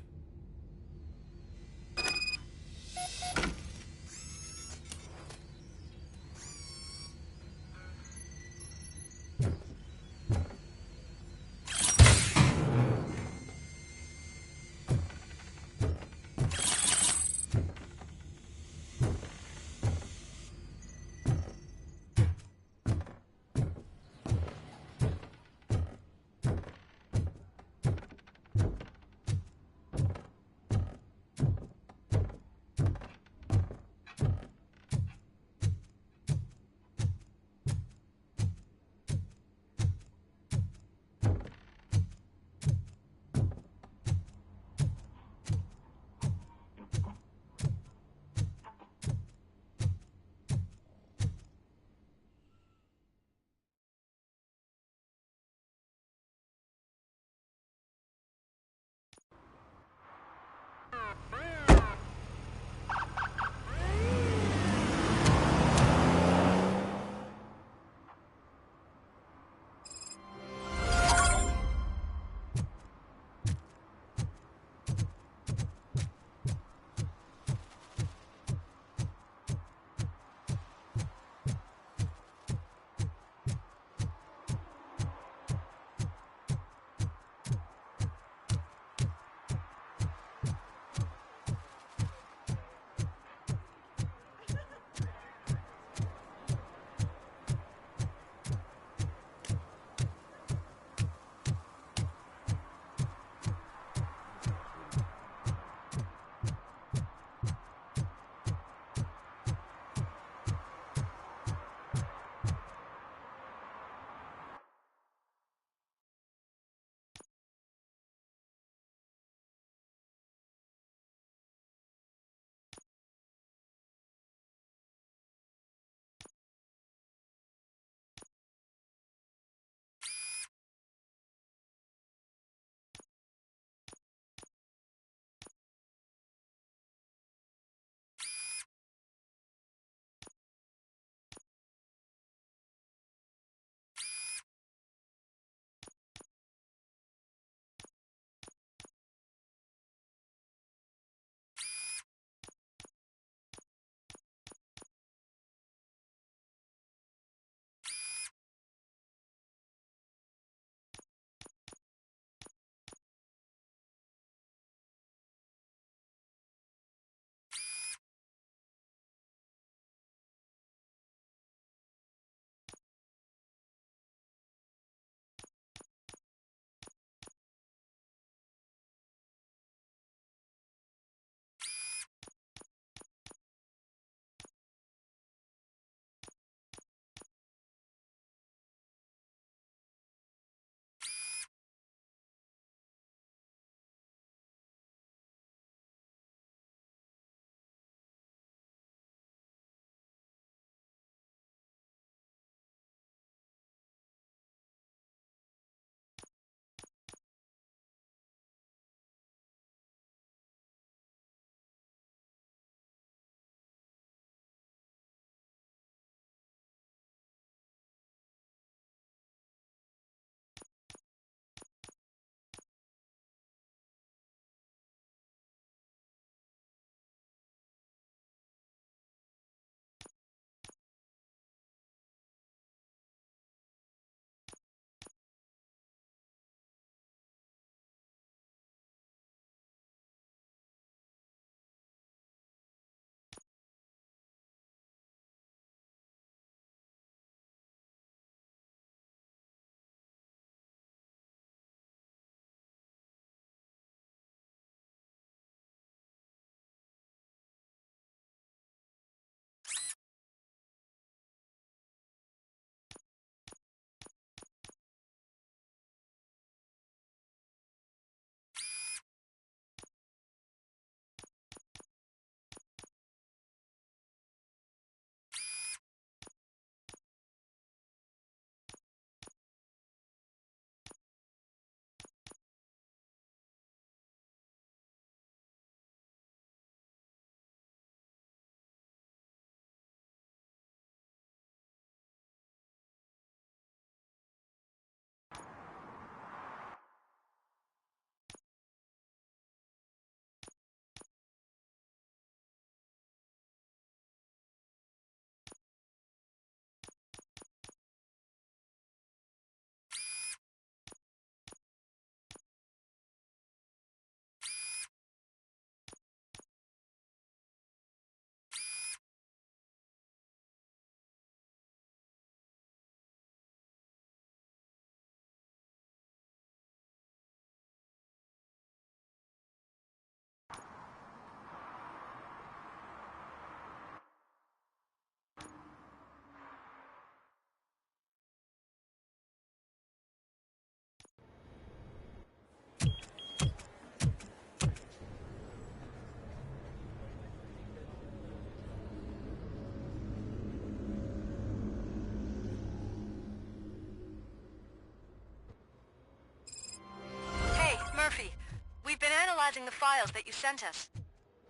analyzing the files that you sent us.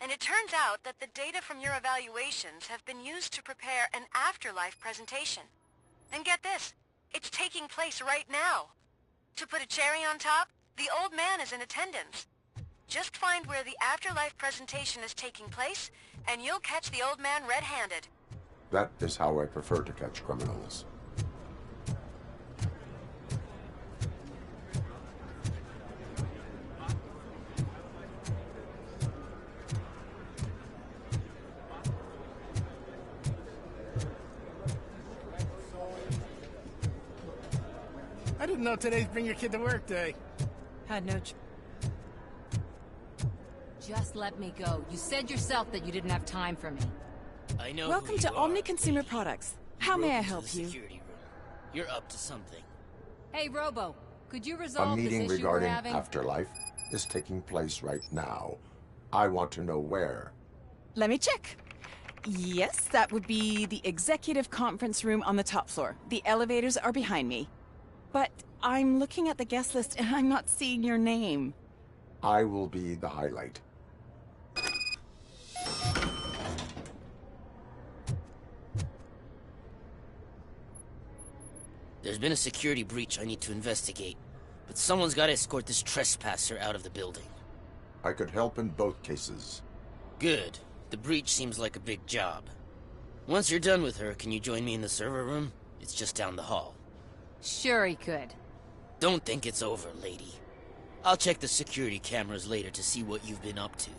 And it turns out that the data from your evaluations have been used to prepare an afterlife presentation. And get this, it's taking place right now. To put a cherry on top, the old man is in attendance. Just find where the afterlife presentation is taking place, and you'll catch the old man red-handed. That is how I prefer to catch criminals. I didn't know today's Bring Your Kid to Work Day. Had no Just let me go. You said yourself that you didn't have time for me. I know. Welcome to Omni Consumer Products. How may I help you? Security room. You're up to something. Hey, Robo, could you A resolve this meeting issue we're regarding having? afterlife is taking place right now. I want to know where. Let me check. Yes, that would be the executive conference room on the top floor. The elevators are behind me. But I'm looking at the guest list and I'm not seeing your name. I will be the highlight. There's been a security breach I need to investigate, but someone's got to escort this trespasser out of the building. I could help in both cases. Good. The breach seems like a big job. Once you're done with her, can you join me in the server room? It's just down the hall. Sure he could. Don't think it's over, lady. I'll check the security cameras later to see what you've been up to.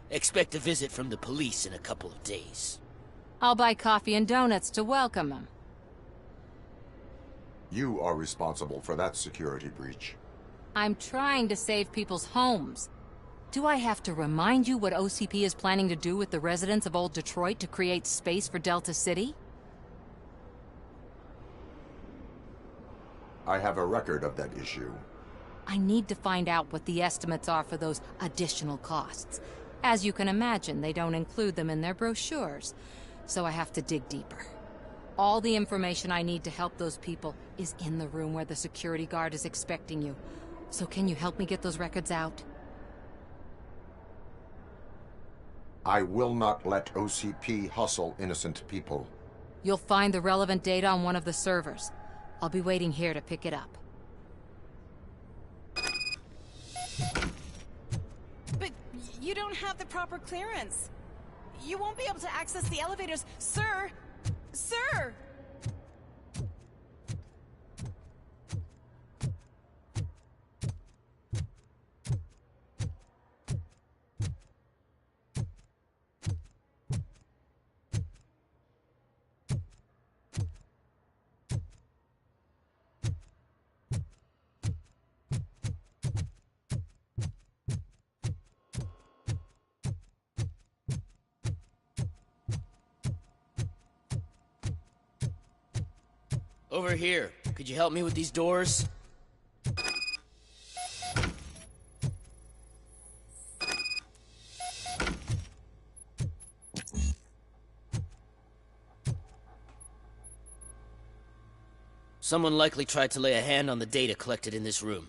Expect a visit from the police in a couple of days. I'll buy coffee and donuts to welcome him. You are responsible for that security breach. I'm trying to save people's homes. Do I have to remind you what OCP is planning to do with the residents of Old Detroit to create space for Delta City? I have a record of that issue. I need to find out what the estimates are for those additional costs. As you can imagine, they don't include them in their brochures, so I have to dig deeper. All the information I need to help those people is in the room where the security guard is expecting you. So can you help me get those records out? I will not let OCP hustle innocent people. You'll find the relevant data on one of the servers. I'll be waiting here to pick it up. But you don't have the proper clearance. You won't be able to access the elevators, sir! Sir! Over here. Could you help me with these doors? Someone likely tried to lay a hand on the data collected in this room.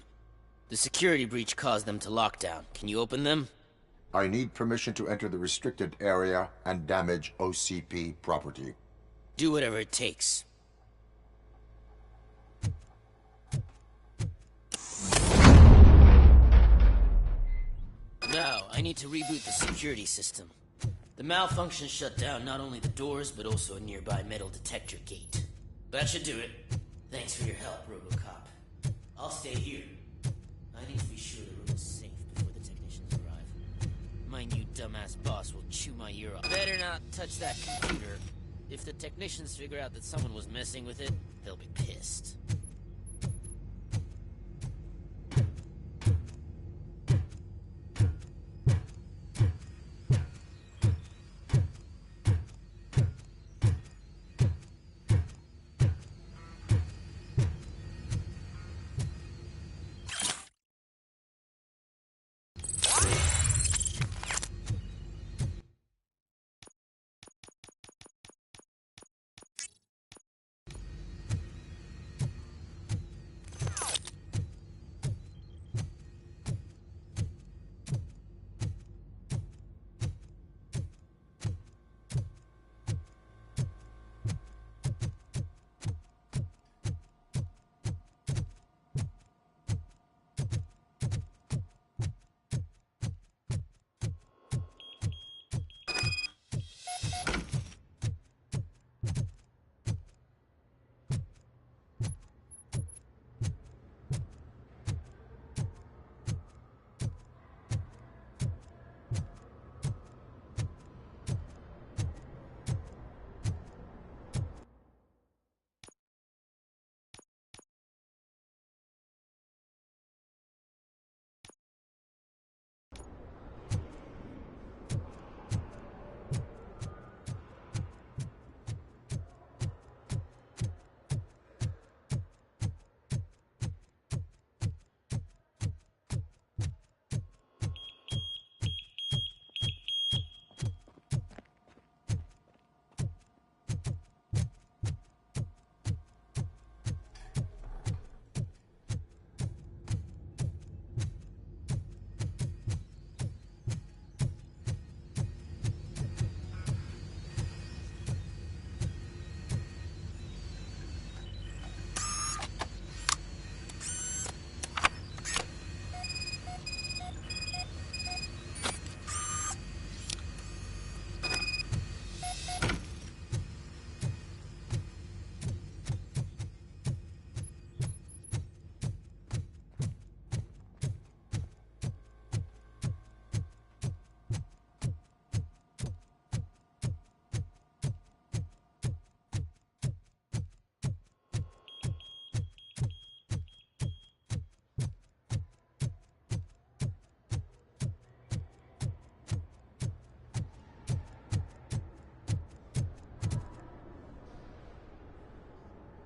The security breach caused them to lock down. Can you open them? I need permission to enter the restricted area and damage OCP property. Do whatever it takes. Now, I need to reboot the security system. The malfunction shut down not only the doors, but also a nearby metal detector gate. That should do it. Thanks for your help, RoboCop. I'll stay here. I need to be sure the room is safe before the technicians arrive. My new dumbass boss will chew my ear off. Better not touch that computer. If the technicians figure out that someone was messing with it, they'll be pissed.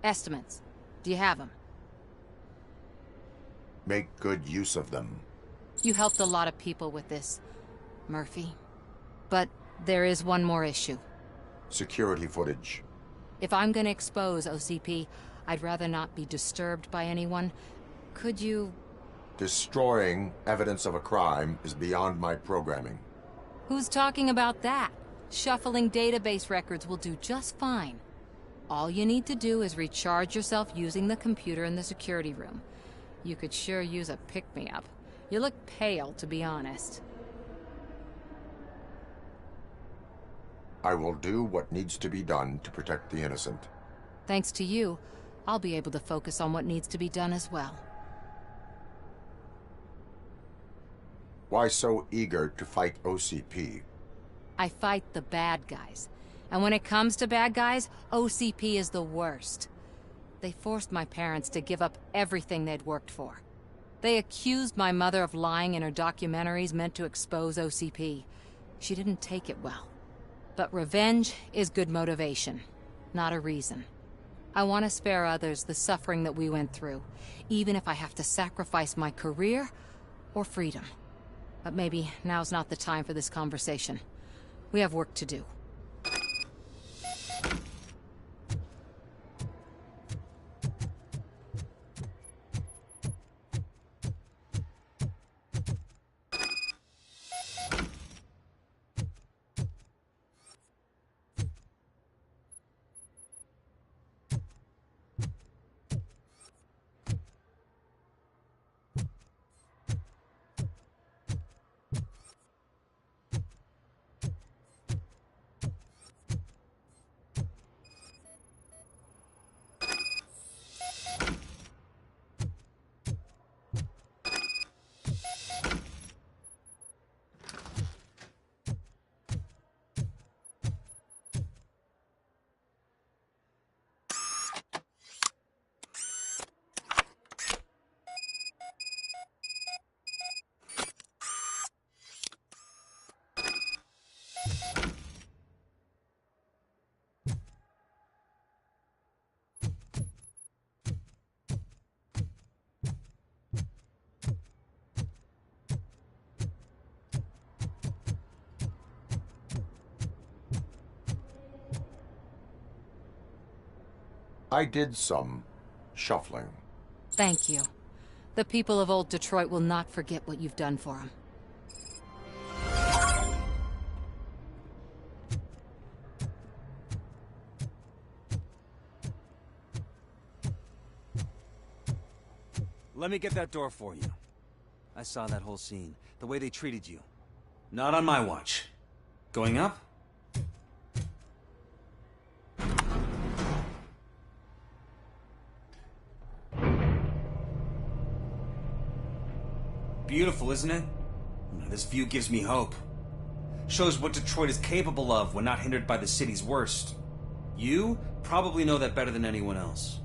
Estimates. Do you have them? Make good use of them. You helped a lot of people with this, Murphy. But there is one more issue. Security footage. If I'm gonna expose OCP, I'd rather not be disturbed by anyone. Could you... Destroying evidence of a crime is beyond my programming. Who's talking about that? Shuffling database records will do just fine. All you need to do is recharge yourself using the computer in the security room. You could sure use a pick-me-up. You look pale, to be honest. I will do what needs to be done to protect the innocent. Thanks to you, I'll be able to focus on what needs to be done as well. Why so eager to fight OCP? I fight the bad guys. And when it comes to bad guys, OCP is the worst. They forced my parents to give up everything they'd worked for. They accused my mother of lying in her documentaries meant to expose OCP. She didn't take it well. But revenge is good motivation, not a reason. I want to spare others the suffering that we went through, even if I have to sacrifice my career or freedom. But maybe now's not the time for this conversation. We have work to do. I did some shuffling. Thank you. The people of old Detroit will not forget what you've done for them. Let me get that door for you. I saw that whole scene. The way they treated you. Not on my watch. Going up? Beautiful, isn't it? This view gives me hope. Shows what Detroit is capable of when not hindered by the city's worst. You probably know that better than anyone else.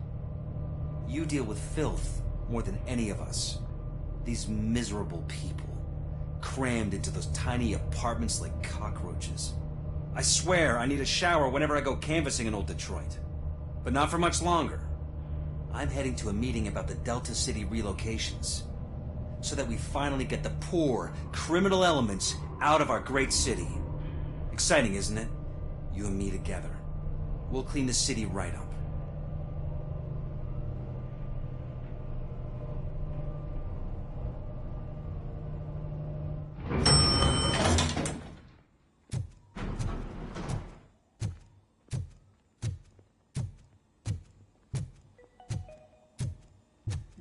You deal with filth more than any of us. These miserable people, crammed into those tiny apartments like cockroaches. I swear I need a shower whenever I go canvassing in old Detroit. But not for much longer. I'm heading to a meeting about the Delta City relocations, so that we finally get the poor, criminal elements out of our great city. Exciting, isn't it? You and me together. We'll clean the city right up.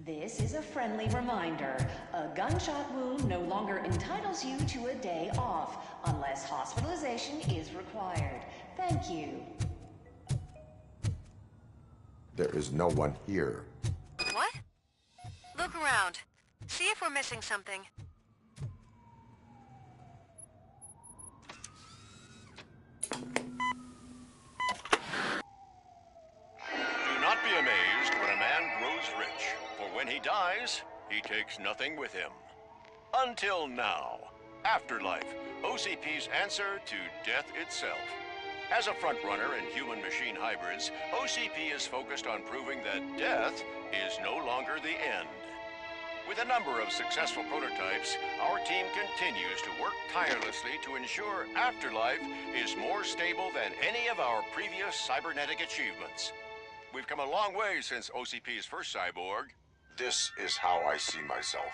This is a friendly reminder. A gunshot wound no longer entitles you to a day off, unless hospitalization is required. Thank you. There is no one here. What? Look around. See if we're missing something. Do not be amazed when a man grows rich, for when he dies, he takes nothing with him. Until now. Afterlife, OCP's answer to death itself. As a frontrunner in human-machine hybrids, OCP is focused on proving that death is no longer the end. With a number of successful prototypes, our team continues to work tirelessly to ensure Afterlife is more stable than any of our previous cybernetic achievements. We've come a long way since OCP's first cyborg. This is how I see myself.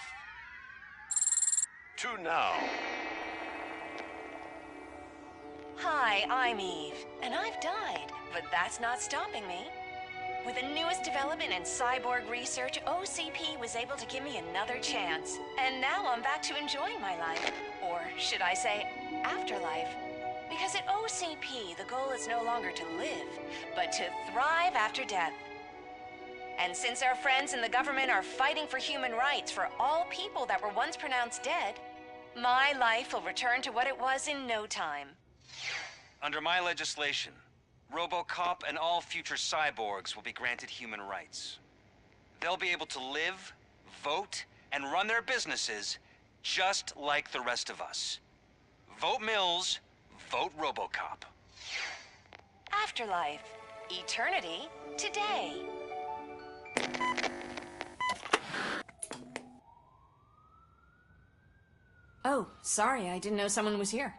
To now. Hi, I'm Eve, and I've died, but that's not stopping me. With the newest development in cyborg research, OCP was able to give me another chance. And now I'm back to enjoying my life. Or should I say, afterlife. Because at OCP, the goal is no longer to live, but to thrive after death. And since our friends in the government are fighting for human rights for all people that were once pronounced dead, my life will return to what it was in no time. Under my legislation, RoboCop and all future cyborgs will be granted human rights. They'll be able to live, vote, and run their businesses just like the rest of us. Vote Mills, vote RoboCop. Afterlife. Eternity. Today. Oh, sorry, I didn't know someone was here.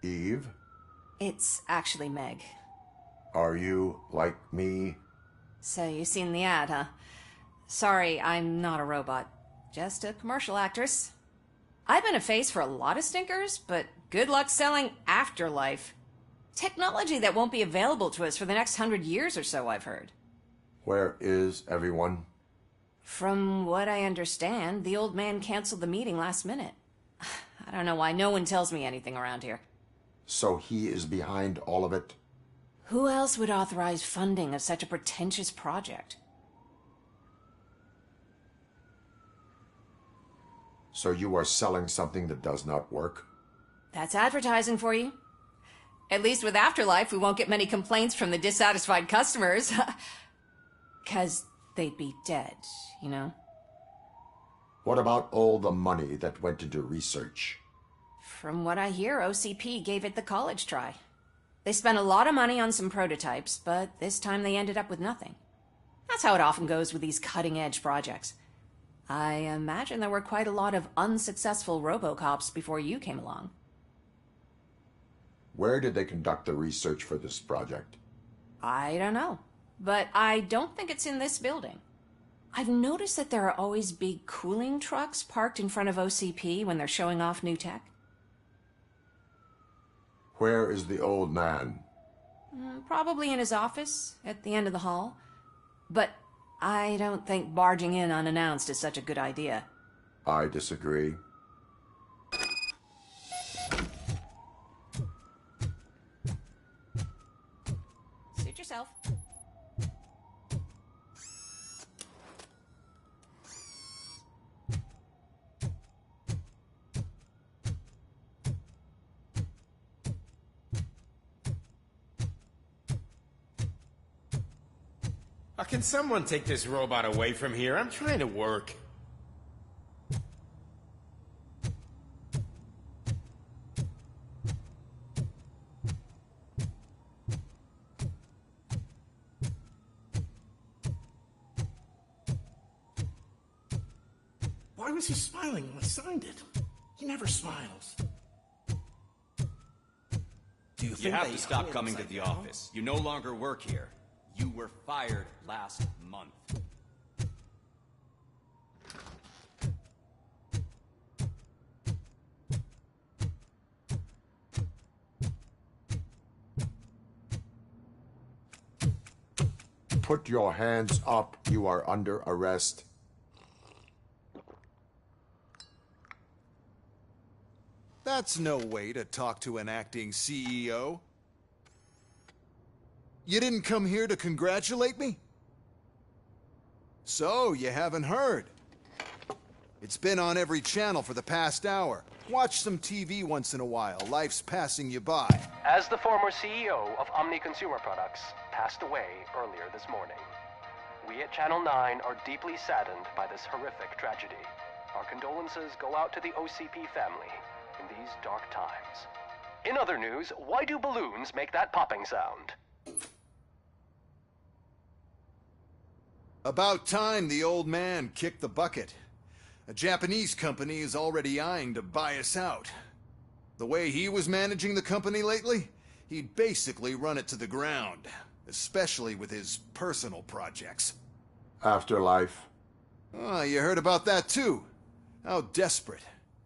Eve? It's actually Meg. Are you like me? So you've seen the ad, huh? Sorry, I'm not a robot. Just a commercial actress. I've been a face for a lot of stinkers, but good luck selling Afterlife. Technology that won't be available to us for the next 100 years or so, I've heard. Where is everyone? From what I understand, the old man canceled the meeting last minute. I don't know why no one tells me anything around here. So he is behind all of it? Who else would authorize funding of such a pretentious project? So you are selling something that does not work? That's advertising for you. At least with Afterlife, we won't get many complaints from the dissatisfied customers. 'Cause they'd be dead, you know? What about all the money that went into research? From what I hear, OCP gave it the college try. They spent a lot of money on some prototypes, but this time they ended up with nothing. That's how it often goes with these cutting-edge projects. I imagine there were quite a lot of unsuccessful RoboCops before you came along. Where did they conduct the research for this project? I don't know, but I don't think it's in this building. I've noticed that there are always big cooling trucks parked in front of OCP when they're showing off new tech. Where is the old man? Probably in his office, at the end of the hall. But I don't think barging in unannounced is such a good idea. I disagree. Suit yourself. Can someone take this robot away from here? I'm trying to work. Why was he smiling when I signed it? He never smiles. You have to stop coming to the office. You no longer work here. You were fired last month. Put your hands up. You are under arrest. That's no way to talk to an acting CEO. You didn't come here to congratulate me? So, you haven't heard. It's been on every channel for the past hour. Watch some TV once in a while. Life's passing you by. As the former CEO of Omni Consumer Products passed away earlier this morning, we at Channel 9 are deeply saddened by this horrific tragedy. Our condolences go out to the OCP family in these dark times. In other news, why do balloons make that popping sound? About time the old man kicked the bucket. A Japanese company is already eyeing to buy us out. The way he was managing the company lately, he'd basically run it to the ground, especially with his personal projects. Afterlife. Oh, you heard about that too. How desperate.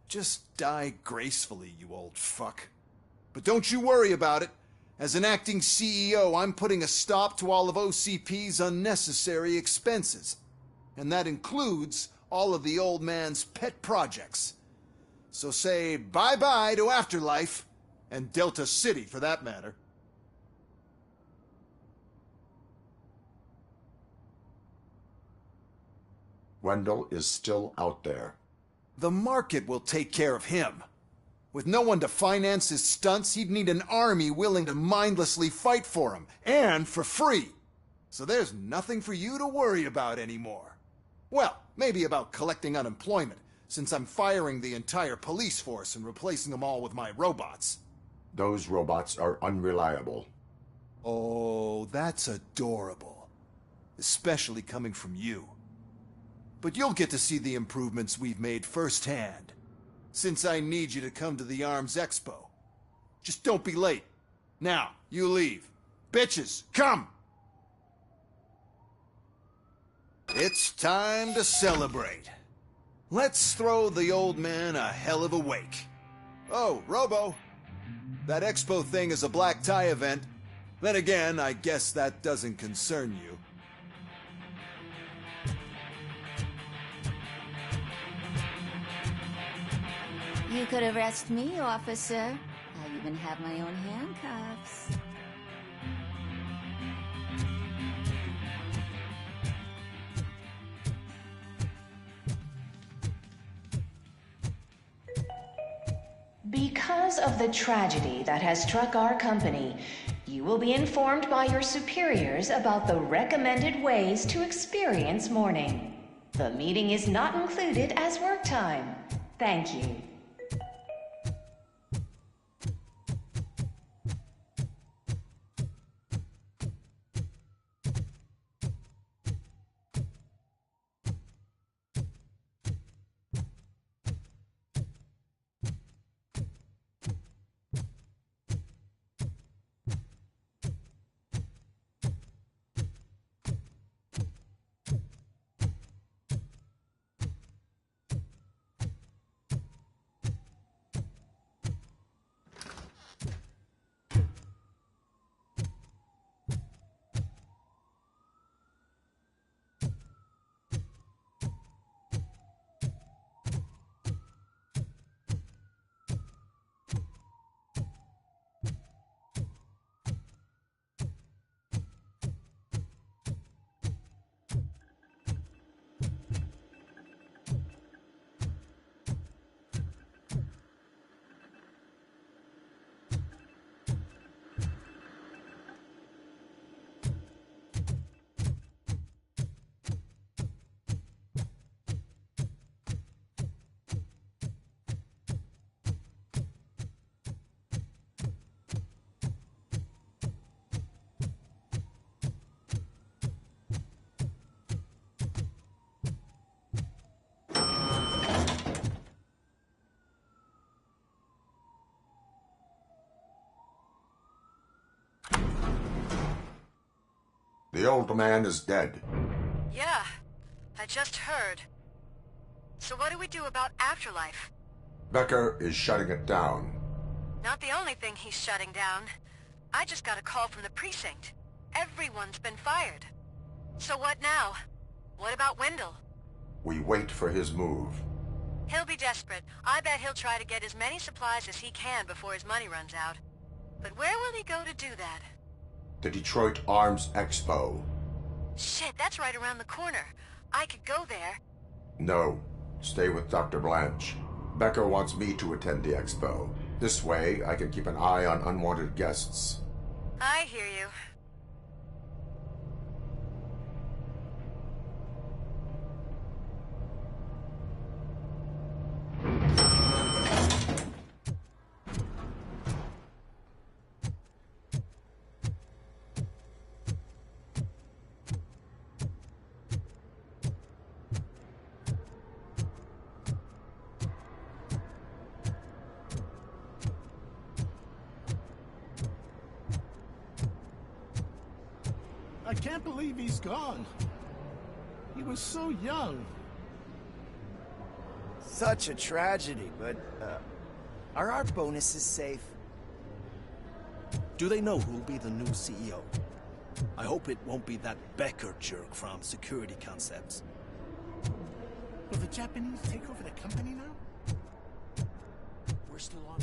Just die gracefully, you old fuck. But don't you worry about it. As an acting CEO, I'm putting a stop to all of OCP's unnecessary expenses. And that includes all of the old man's pet projects. So say bye-bye to Afterlife, and Delta City for that matter. Wendell is still out there. The market will take care of him. With no one to finance his stunts, he'd need an army willing to mindlessly fight for him, and for free. So there's nothing for you to worry about anymore. Well, maybe about collecting unemployment, since I'm firing the entire police force and replacing them all with my robots. Those robots are unreliable. Oh, that's adorable. Especially coming from you. But you'll get to see the improvements we've made firsthand, since I need you to come to the Arms Expo. Just don't be late. Now, you leave. Bitches, come! It's time to celebrate. Let's throw the old man a hell of a wake. Oh, Robo. That expo thing is a black tie event. Then again, I guess that doesn't concern you. You could arrest me, officer. I even have my own handcuffs. Because of the tragedy that has struck our company, you will be informed by your superiors about the recommended ways to experience mourning. The meeting is not included as work time. Thank you. The old man is dead. Yeah, I just heard. So what do we do about Afterlife? Becker is shutting it down. Not the only thing he's shutting down. I just got a call from the precinct. Everyone's been fired. So what now? What about Wendell? We wait for his move. He'll be desperate. I bet he'll try to get as many supplies as he can before his money runs out. But where will he go to do that? The Detroit Arms Expo. Shit, that's right around the corner. I could go there. No. Stay with Dr. Blanche. Becker wants me to attend the expo. This way, I can keep an eye on unwanted guests. I hear you. Davey's gone. He was so young. Such a tragedy, but, are our bonuses safe? Do they know who'll be the new CEO? I hope it won't be that Becker jerk from Security Concepts. Will the Japanese take over the company now? We're still on.